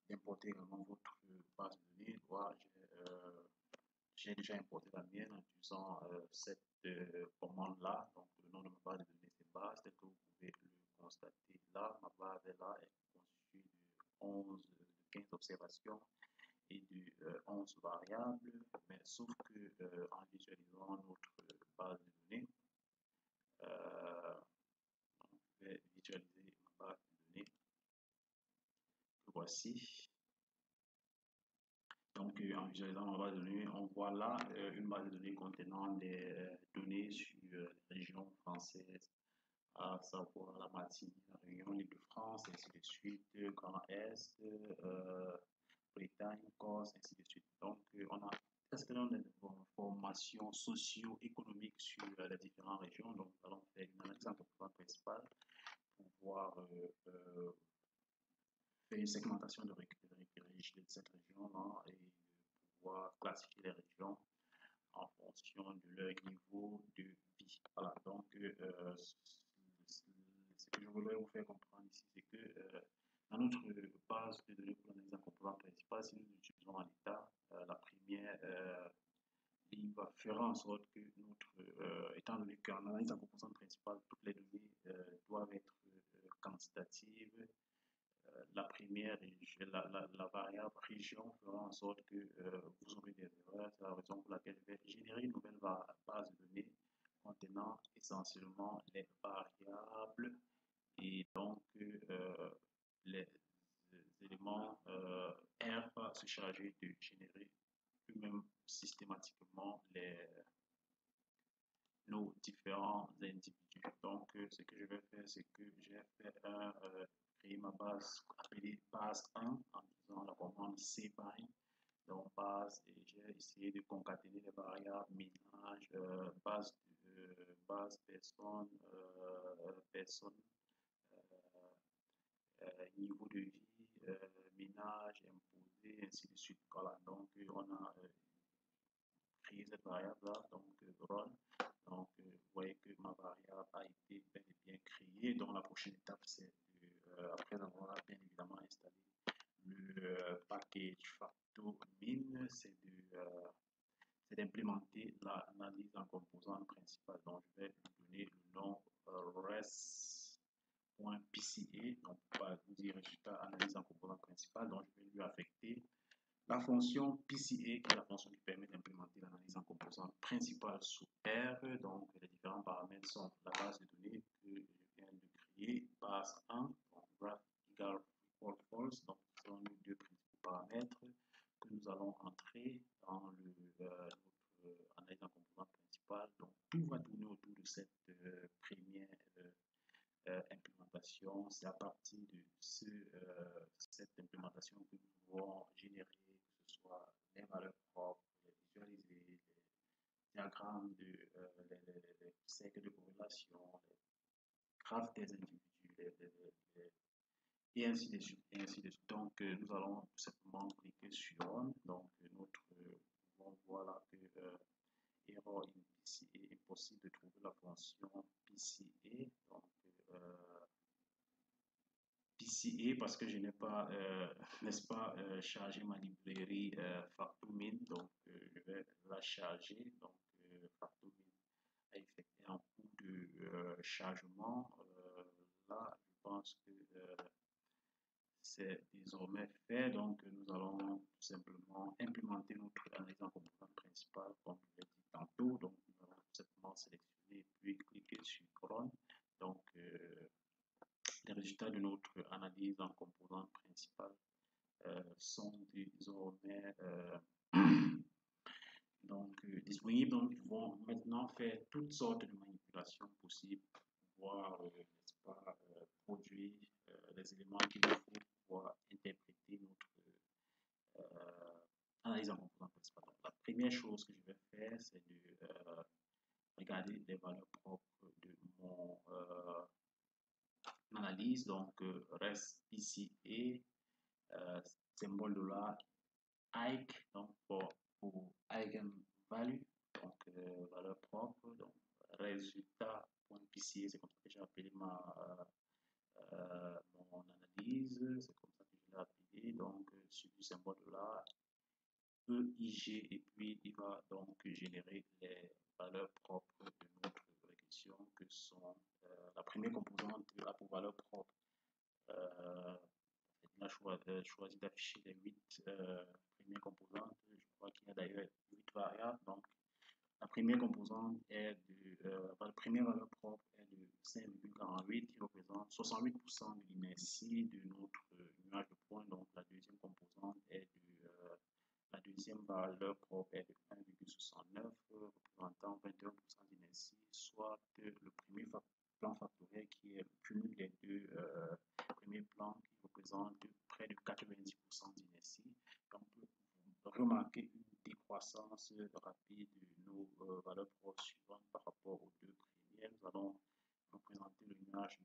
d'importer également votre base de données. Voilà, j'ai déjà importé la mienne en utilisant cette commande-là. Donc le nom de ma base de données c'est base, tel que vous pouvez le constater là. Ma base est là, elle est constituée de 15 observations et de 11 variables, mais sauf que en visualisant notre base de données, je vais visualiser ma base de données que voici. Donc, en visualisant ma base de données, on voit là une base de données contenant des données sur les régions françaises, à savoir la Martinique, la Réunion, l'Île-de-France, ainsi de suite, Grand Est, Bretagne, Corse, ainsi de suite. Donc, on a un certain nombre d'informations socio-économiques sur les différentes régions. Donc, nous allons faire une analyse en composante principale pour voir faire une segmentation de cette région-là et pouvoir classifier les régions en fonction de leur niveau de vie. Voilà, donc ce que je voudrais vous faire comprendre ici, c'est que dans notre base de données pour l'analyse en composante principale, si nous utilisons en état, la première il va faire en sorte que étant donné qu'en analyse en composante principale, toutes les données doivent être quantitatives, la première, la variable région fera en sorte que vous aurez des erreurs. C'est la raison pour laquelle je vais générer une nouvelle base de données contenant essentiellement les variables et donc les éléments R va se charger de générer lui-même systématiquement nos différents individus. Donc, ce que je vais faire, c'est que j'ai fait créer ma base appelée base 1 en disant la commande cbind. Donc, base, et j'ai essayé de concaténer les variables ménage, base personne, personne, niveau de vie, ménage, imposé, ainsi de suite. Voilà, donc on a créé cette variable-là, donc run. Donc, vous voyez que ma variable a été bel et bien créée. Donc, la prochaine étape, c'est après avoir bien évidemment installé le package factomin, c'est d'implémenter l'analyse en composante principale. Donc, je vais lui donner le nom res.pca, donc pas vous dire résultat analyse en composante principale. Donc, je vais lui affecter la fonction PCA, qui est la fonction qui permet d'implémenter l'analyse en composante principale sous R. Donc, les différents paramètres sont la base de données que je viens de créer, base 1, donc graph égale report false. Donc, ce sont les deux principaux paramètres que nous allons entrer dans notre analyse en composante principale. Donc, tout va tourner autour de cette première implémentation. C'est à partir de cette implémentation que nous pouvons générer, que ce soit les valeurs propres, les visualiser, les diagrammes, les cercles de corrélation, les graphes des individus, et ainsi de suite. Et ainsi de suite. Donc, nous allons tout simplement cliquer sur Run. Donc, on voit là que error in PCA, impossible de trouver la fonction PCA. Donc, PCA parce que je n'ai pas, n'est-ce pas, chargé ma librairie Factomin. Donc, je vais la charger. Donc, Factomin a effectué un cours de chargement. Là, je pense que c'est désormais fait. Donc, nous allons tout simplement implémenter notre analyse en composante principale, comme je l'ai dit tantôt. Donc, nous allons tout simplement sélectionner puis cliquer sur Run. Donc, les résultats de notre analyse en composante principale sont désormais disponibles. Donc, ils vont maintenant faire toutes sortes de manipulations possibles pour pouvoir, n'est-ce pas, produire les éléments qu'il nous faut pour pouvoir interpréter notre analyse en composante principale. Donc, la première chose que je vais faire, c'est de regarder les valeurs propres de mon analyse. Donc, reste ici et symbole de la Ike, donc pour eigenvalue, donc valeur propre, donc résultat.pca, c'est comme ça que j'ai appelé mon analyse, c'est comme ça que je l'ai appelé, donc sur le symbole de la EIG, et puis il va donc générer les valeurs propres de notre régression, que sont la première composante a pour valeur propre. Il a choisi d'afficher les 8 premières composantes. Je crois qu'il y a d'ailleurs 8 variables. Donc, la première composante est la première valeur propre est de 5,48 qui représente 68% de l'inertie de notre nuage de points. Donc, la deuxième composante est la deuxième valeur propre est de 1,69 représentant 21% d'inertie, soit le premier plan factoriel qui est le cumul des deux premiers plans qui représente près de 90% d'inertie. Donc, on peut remarquer une décroissance rapide de nos valeurs propres suivantes par rapport aux deux premières. Nous allons représenter le nuage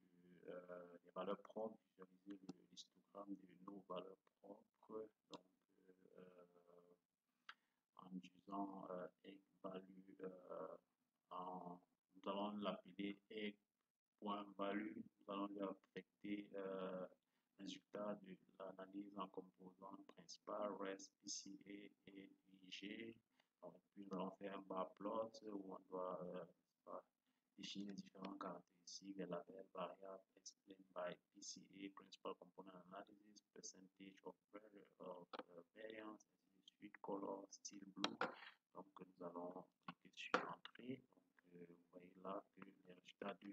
des valeurs propres, visualiser l'histogramme diagramme de nos valeurs propres. Donc, en disant egg value, nous allons l'appeler egg.value. Nous allons lui affecter résultat de l'analyse en composantes principales, REST, PCA et IG. Donc, puis nous allons faire un bar plot où on doit définir les différentes caractéristiques des labels, variables, explained by PCA, Principal Component Analysis, percentage of variance, ainsi de suite, color, style blue. Donc, nous allons cliquer sur Entrée. Donc, vous voyez là que les résultats de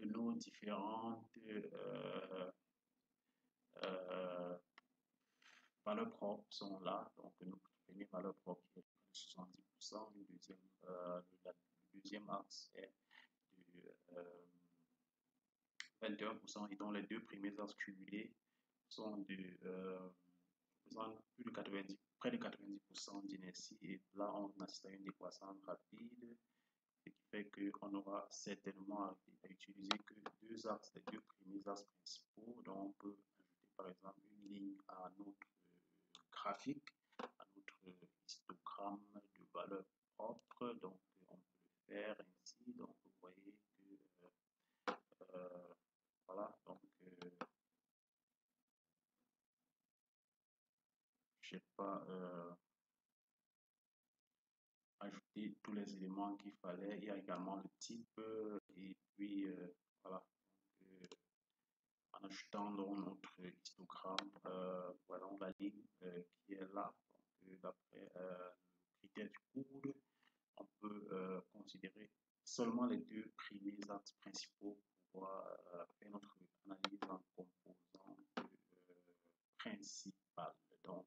nos différentes valeurs propres sont là. Donc, notre première valeur propre est de 70%, le deuxième axe est de 21%, et donc les deux premiers axes cumulés sont représentent plus de 90, près de 90% d'inertie, et là on assiste à une décroissance rapide, ce qui fait qu'on aura certainement à utiliser que deux axes, les deux premiers axes principaux. Donc on peut ajouter par exemple une ligne à notre graphique, à notre histogramme de valeurs propres. Donc on peut le faire ainsi. Donc vous voyez que voilà, donc je n'ai pas ajouté tous les éléments qu'il fallait. Il y a également le type et puis voilà. Donc, en ajoutant notre histogramme, voilà la ligne qui est là. Donc d'après le critère du coude, on peut considérer seulement les deux premiers axes principaux pour pouvoir faire notre analyse en composantes principales. Donc,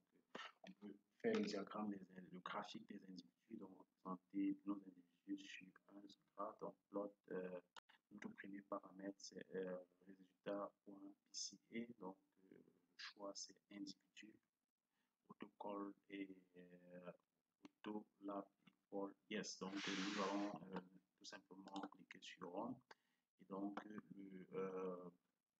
on peut faire le diagramme, le graphique des individus, donc représenter nos individus sur un graphe. Donc, plot, notre premier paramètre, c'est résultat.PCA. Donc, le choix, c'est individu. Autocall et autolab equal yes. Donc, nous allons tout simplement cliquer sur on. Et donc, le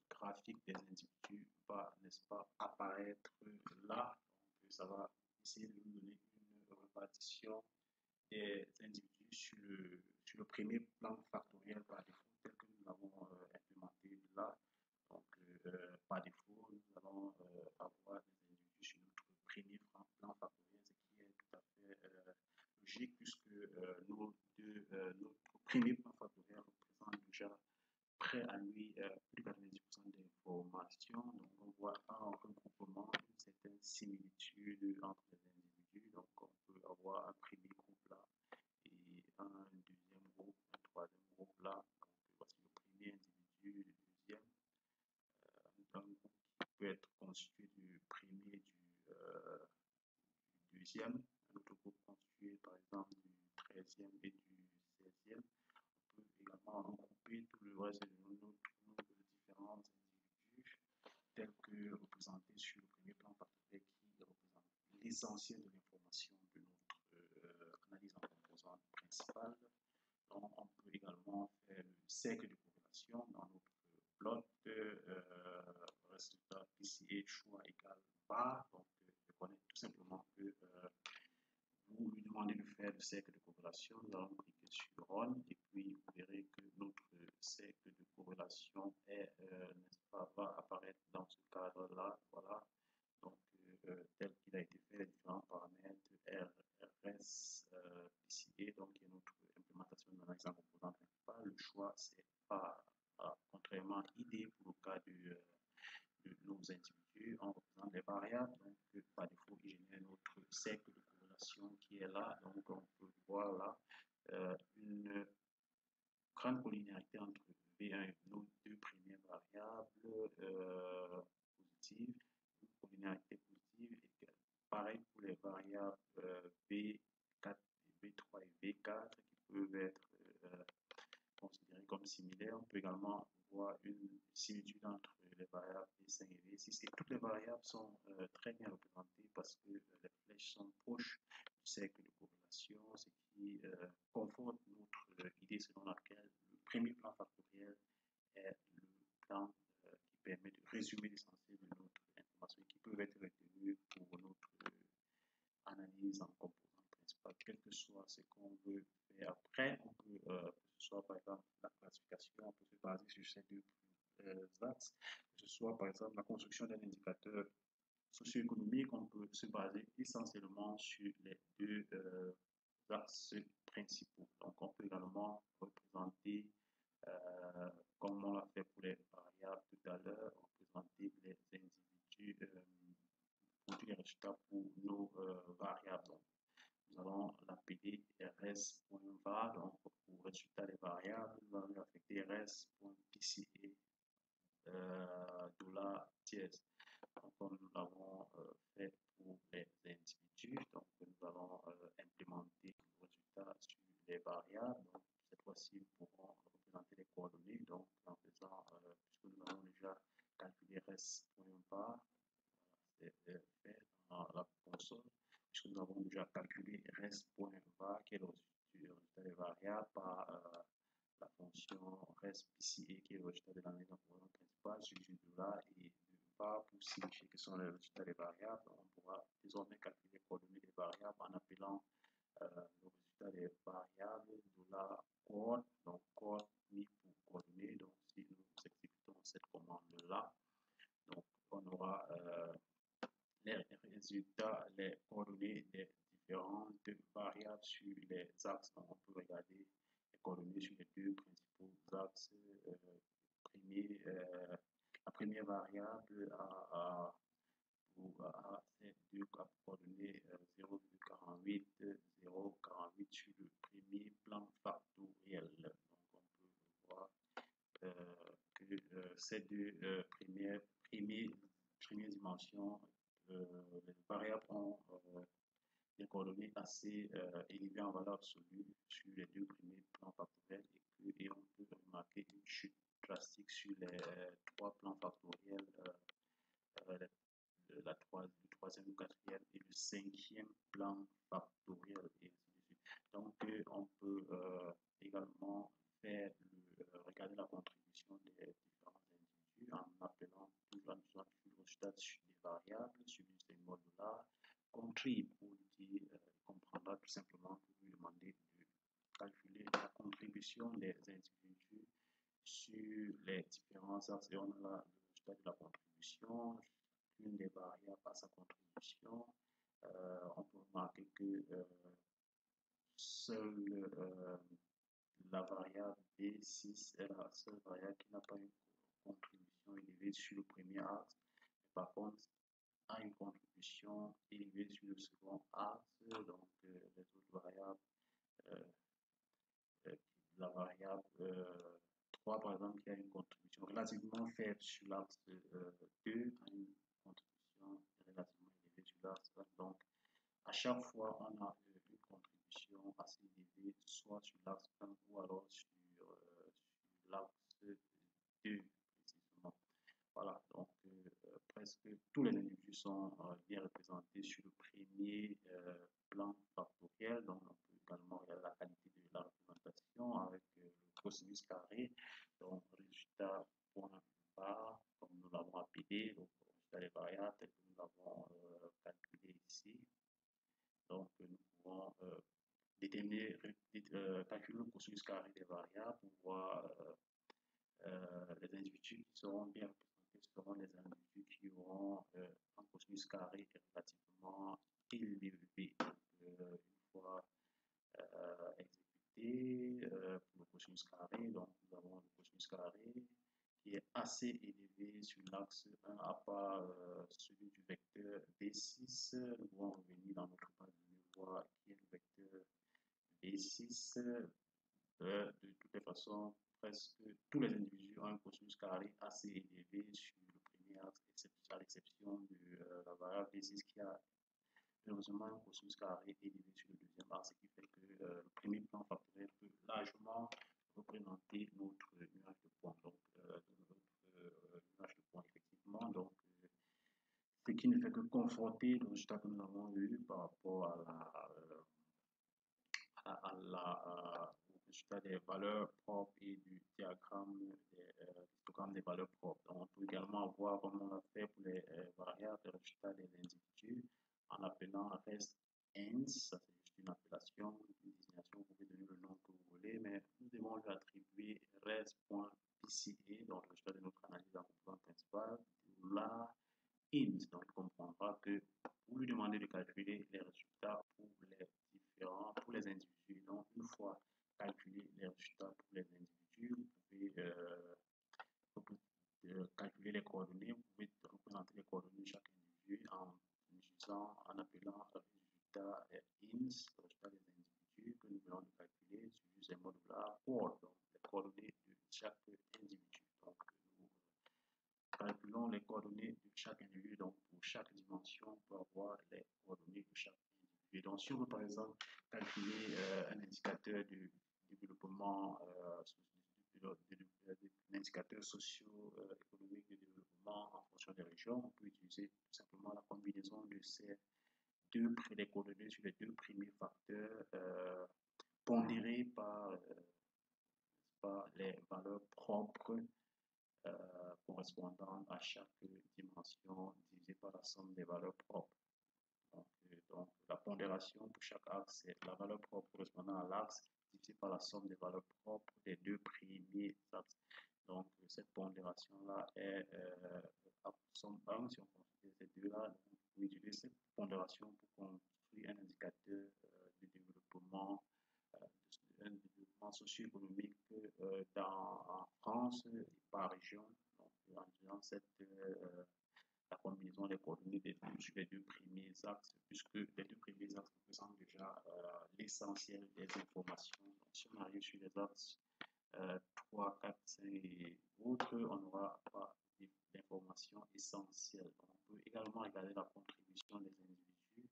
graphique des individus va, n'est-ce pas, apparaître là. Donc, ça va essayer de nous donner une répartition des individus sur le premier plan factoriel par défaut, tel que nous l'avons implémenté là. Donc, par défaut, nous allons avoir des individus sur notre premier plan factoriel, ce qui est tout à fait logique, puisque notre premier plan factoriel représente déjà près à lui plus de 90% d'informations. Donc, on voit un regroupement, une certaine similitude entre les individus. Donc, on peut avoir un premier groupe là et un deuxième groupe, un troisième groupe là. Donc, voici le premier individu, le deuxième. Un groupe qui peut être constitué du premier, du deuxième. Un autre groupe constitué, par exemple, du 13e et du 16e. On peut également regrouper tout le reste de nos différents individus, tels que représentés sur le premier plan factoriel qui représente l'essentiel de l'information de notre analyse en composante principale. Donc, on peut également faire le cercle de corrélation dans notre plot, résultat PCA choix égale bar. Donc, je connais tout simplement que vous lui demandez de faire le cercle de corrélation. Nous allons cliquer sur Run et puis vous verrez que notre cercle de corrélation est, n'est-ce pas, va apparaître dans ce cadre-là. Voilà. Donc, tel qu'il a été fait, les différents paramètres RS, PCA, donc qui est notre implémentation de l'analyse en composant principal. Le choix, c'est pas, contrairement à ID pour le cas de nos individus, on représente des variables. Donc, par défaut, il génère notre cercle de corrélation qui est là. Donc, on peut voir là une grande collinéarité entre V1 et nos deux premières variables positives, une collinéarité positive, et pareil pour les variables V4, V3 et V4 qui peuvent être considérées comme similaires. On peut également voir une similitude entre les variables V5 et V6, et toutes les variables sont très bien représentées parce que les flèches sont proches du cercle de corrélation, ce qui conforte notre idée selon laquelle le premier plan factoriel est le plan qui résumé essentiel de notre information qui peuvent être retenues pour notre analyse en composante principale, quel que soit ce qu'on veut faire. Après, on peut, que ce soit par exemple la classification, on peut se baser sur ces deux axes, que ce soit par exemple la construction d'un indicateur socio-économique, on peut se baser essentiellement sur les deux axes principaux. Donc, on peut également représenter, comme on l'a fait pour les variables tout à l'heure, représenter les individus, produire les résultats pour nos variables. Donc, nous allons l'appeler rs.var. Donc, pour résultat des variables, nous allons affecter rs.pca $dièse. Donc, comme nous l'avons fait pour les individus, donc nous allons implémenter le résultat sur les variables. Donc, cette fois-ci, nous pourrons représenter les coordonnées. Donc, en faisant, puisque nous avons déjà calculé res.var, c'est fait dans la console, puisque nous avons déjà calculé res.var, qui est le résultat des variables, par la fonction res.pca, qui est le résultat de l'analyse en composante principale, suivi de là et de var pour signifier que sont les résultats des variables. On pourra désormais calculer les coordonnées des variables en appelant le résultat des variables $coord, donc coord mis pour coordonnées. Donc, si nous exécutons cette commande-là, donc on aura les résultats, les coordonnées des différentes variables sur les axes. Donc, on peut regarder les coordonnées sur les deux principaux axes. La première variable a ces deux coordonnées 0,48, 0,48 sur le premier plan factoriel. Donc, on peut voir que ces deux premières dimensions, les variables ont des coordonnées assez élevées en valeur absolue sur les deux premiers plans factoriels et on peut remarquer une chute drastique sur les trois plans factoriels, le troisième, le quatrième et le cinquième plan factoriel et ainsi de suite. Donc, on peut également faire regarder la contribution des différents individus en appelant toujours en utilisant le résultat des variables sur des modules-là. Contrib, pour dire, il comprendra tout simplement que vous lui demandez de calculer la contribution des individus sur les différents axes et on a là le résultat de la contribution, une des variables à sa contribution. On peut remarquer que seule la variable B6 est la seule variable qui n'a pas une contribution élevée sur le premier axe, mais par contre a une contribution élevée sur le second axe. Donc les autres variables, la variable 3 par exemple qui a une contribution relativement faible sur l'axe 2 a une contribution relativement élevée sur l'axe 1. Donc à chaque fois on a une contribution assez élevée soit sur l'axe 1 ou alors sur l'axe 2 précisément. Voilà, donc presque tous les individus sont bien représentés sur le premier plan factoriel. Donc, on peut également regarder la qualité de la représentation avec le cosinus carré. Donc, résultat point bar, comme nous l'avons appelé, donc résultat des variables tel que nous l'avons calculé ici. Donc, nous pouvons déterminer, calculer le cosinus carré des variables pour voir les individus qui seront bien représentés seront les individus qui auront un cosinus carré relativement élevé. Une fois exécuté pour le cosinus carré, donc nous avons le cosinus carré qui est assez élevé sur l'axe 1 à part celui du vecteur B6. Nous pouvons revenir dans notre base de données voir qui est le vecteur B6. De toutes les façons, presque tous les individus ont un cosinus carré assez élevé sur le premier axe, à l'exception de la variable B6 qui a heureusement un cosinus carré élevé sur le deuxième axe, ce qui fait que le premier plan factoriel peut largement représenter notre nuage de points. Donc, notre nuage de points, effectivement. Donc, ce qui ne fait que conforter le résultat que nous avons eu par rapport au résultat des valeurs propres et du diagramme histogramme des valeurs propres. Donc, on peut également avoir, comme on l'a fait pour les variables, le résultat des individus en appelant rest ends. Ça, c'est juste une appellation, une désignation. Vous pouvez donner le nom que vous voulez, mais nous devons lui attribuer rest.pca, donc le résultat de notre analyse en composante principale, là, int. Donc, il comprendra que vous lui demandez de calculer les résultats pour les individus. Donc, une fois calculé les résultats pour les individus, vous pouvez calculer les coordonnées. Vous pouvez représenter les coordonnées de chaque individu en appelant le résultat ins, le résultat des individus que nous venons de calculer sur ces modules-là, donc les coordonnées de chaque individu. Donc, nous calculons les coordonnées de chaque individu. Donc, pour chaque dimension, on peut avoir les coordonnées de chaque individu. Donc, si on veut par exemple calculer un indicateur de développement, un indicateur socio-économique de développement en fonction des régions, on peut utiliser tout simplement la combinaison de ces les coordonnées sur les deux premiers facteurs pondérés par les valeurs propres correspondant à chaque dimension divisée par la somme des valeurs propres. Donc la pondération pour chaque axe, c'est la valeur propre correspondant à l'axe divisée par la somme des valeurs propres des deux premiers axes. Donc cette pondération-là est à somme 1, si on considère ces deux-là. Vous pouvez utiliser cette pondération pour construire un indicateur de développement un développement socio-économique en France et par région. Donc, en utilisant la combinaison des coordonnées sur les deux premiers axes, puisque les deux premiers axes représentent déjà l'essentiel des informations. Donc, si on arrive sur les axes 3, 4, 5 et autres, on n'aura pas d'informations essentielles. On peut également regarder la contribution des individus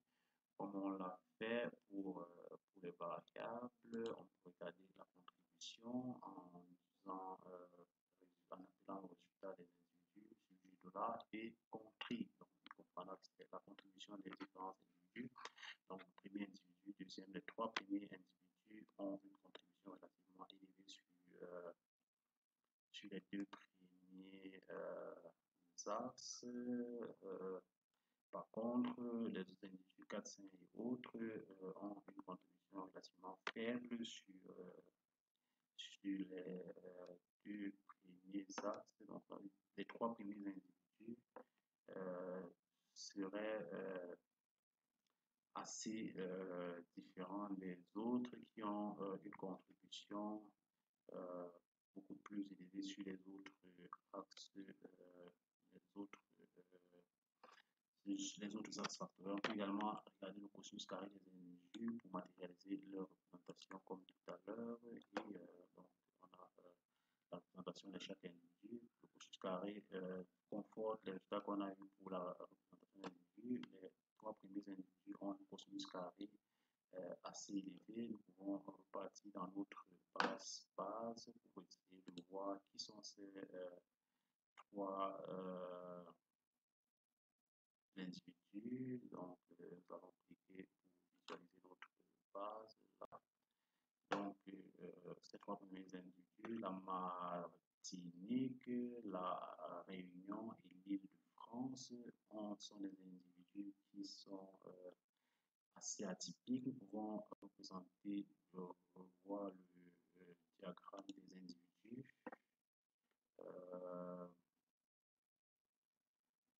comme on l'a fait pour les variables. On peut regarder la contribution en appelant le résultat des individus suivi de là et contrit. Donc, on comprendra que c'est la contribution des différents individus. Donc, le premier individu, deuxième, les trois premiers individus ont une contribution relativement élevée sur les deux premiers axes. Par contre, les autres individus 4, 5 et autres ont une contribution relativement faible sur les deux premiers axes. Donc, les trois premiers individus seraient assez différents des autres qui ont une contribution beaucoup plus élevée sur les autres axes, les autres axes factoriels. On peut également regarder le cosinus carré des individus pour matérialiser leur représentation comme tout à l'heure. Et donc, on a la représentation de chaque individu. Le cosinus carré conforte les résultats qu'on a eu pour la représentation des individus. Les trois premiers individus ont un cosinus carré assez élevé. Nous pouvons repartir dans notre base pour essayer de voir qui sont ces trois l'individu. Donc, nous allons cliquer pour visualiser notre base là. Donc, ces trois premiers individus, la Martinique, la Réunion et l'île de France, sont des individus qui sont assez atypiques. Nous pouvons représenter, voir le diagramme des individus.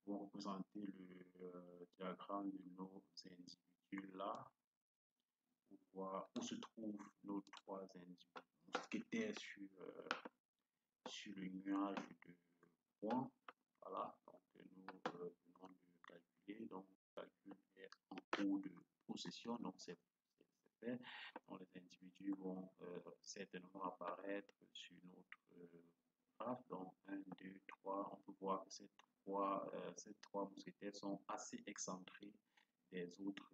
Vont représenter le diagramme de nos individus là pour voir où se trouvent nos trois individus qui étaient sur le nuage de points. Voilà, donc nous venons de calculer. Donc, le calcul est en cours de procession, donc c'est fait. Donc, les individus vont certainement apparaître sur notre graphe. Donc, 1, 2, 3, on peut voir que ces trois mousquetaires sont assez excentrés des autres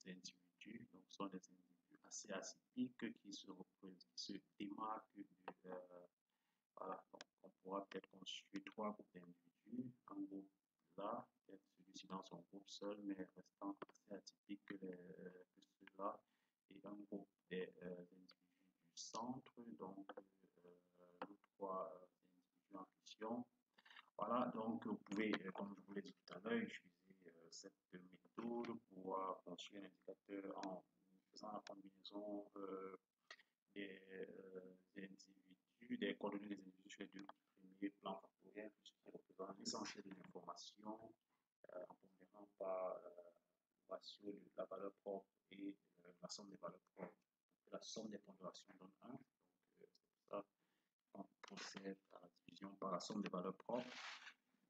individus. Donc, ce sont des individus assez atypiques qui se démarquent du. Voilà, donc on pourra peut-être constituer trois groupes d'individus. Un groupe là, peut-être celui-ci dans son groupe seul, mais restant assez atypique que ceux-là, et un groupe des individus du centre, donc nos trois individus en question. Voilà, donc vous pouvez, comme je vous l'ai dit tout à l'heure, utiliser cette méthode pour pouvoir construire un indicateur en faisant la combinaison des individus, des coordonnées des individus sur les deux premiers plans factoriels, qui représentent l'essentiel de l'information, en combinant par le ratio de la valeur propre et la somme des valeurs propres. Donc, la somme des pondérations donne 1. Donc, c'est pour ça qu'on procède à la division par la somme des valeurs propres.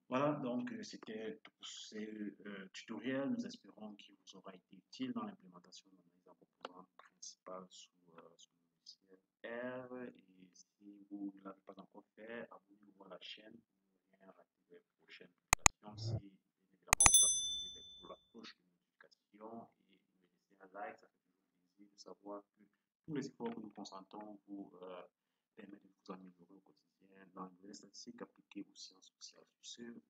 Voilà, donc c'était tout pour ce tutoriel. Nous espérons qu'il vous aura été utile dans l'implémentation de l'analyse en composante principale sous le logiciel R. Et si vous ne l'avez pas encore fait, abonnez-vous à la chaîne pour ne rien rater des prochaines publications. Si bien évidemment vous activez la cloche de notification et me laissez un like, ça fait toujours plaisir de savoir que tous les efforts que nous consentons vous permettent de vous améliorer au quotidien dans les nouvelles statistiques appliquées aux sciences sociales. Sur ce,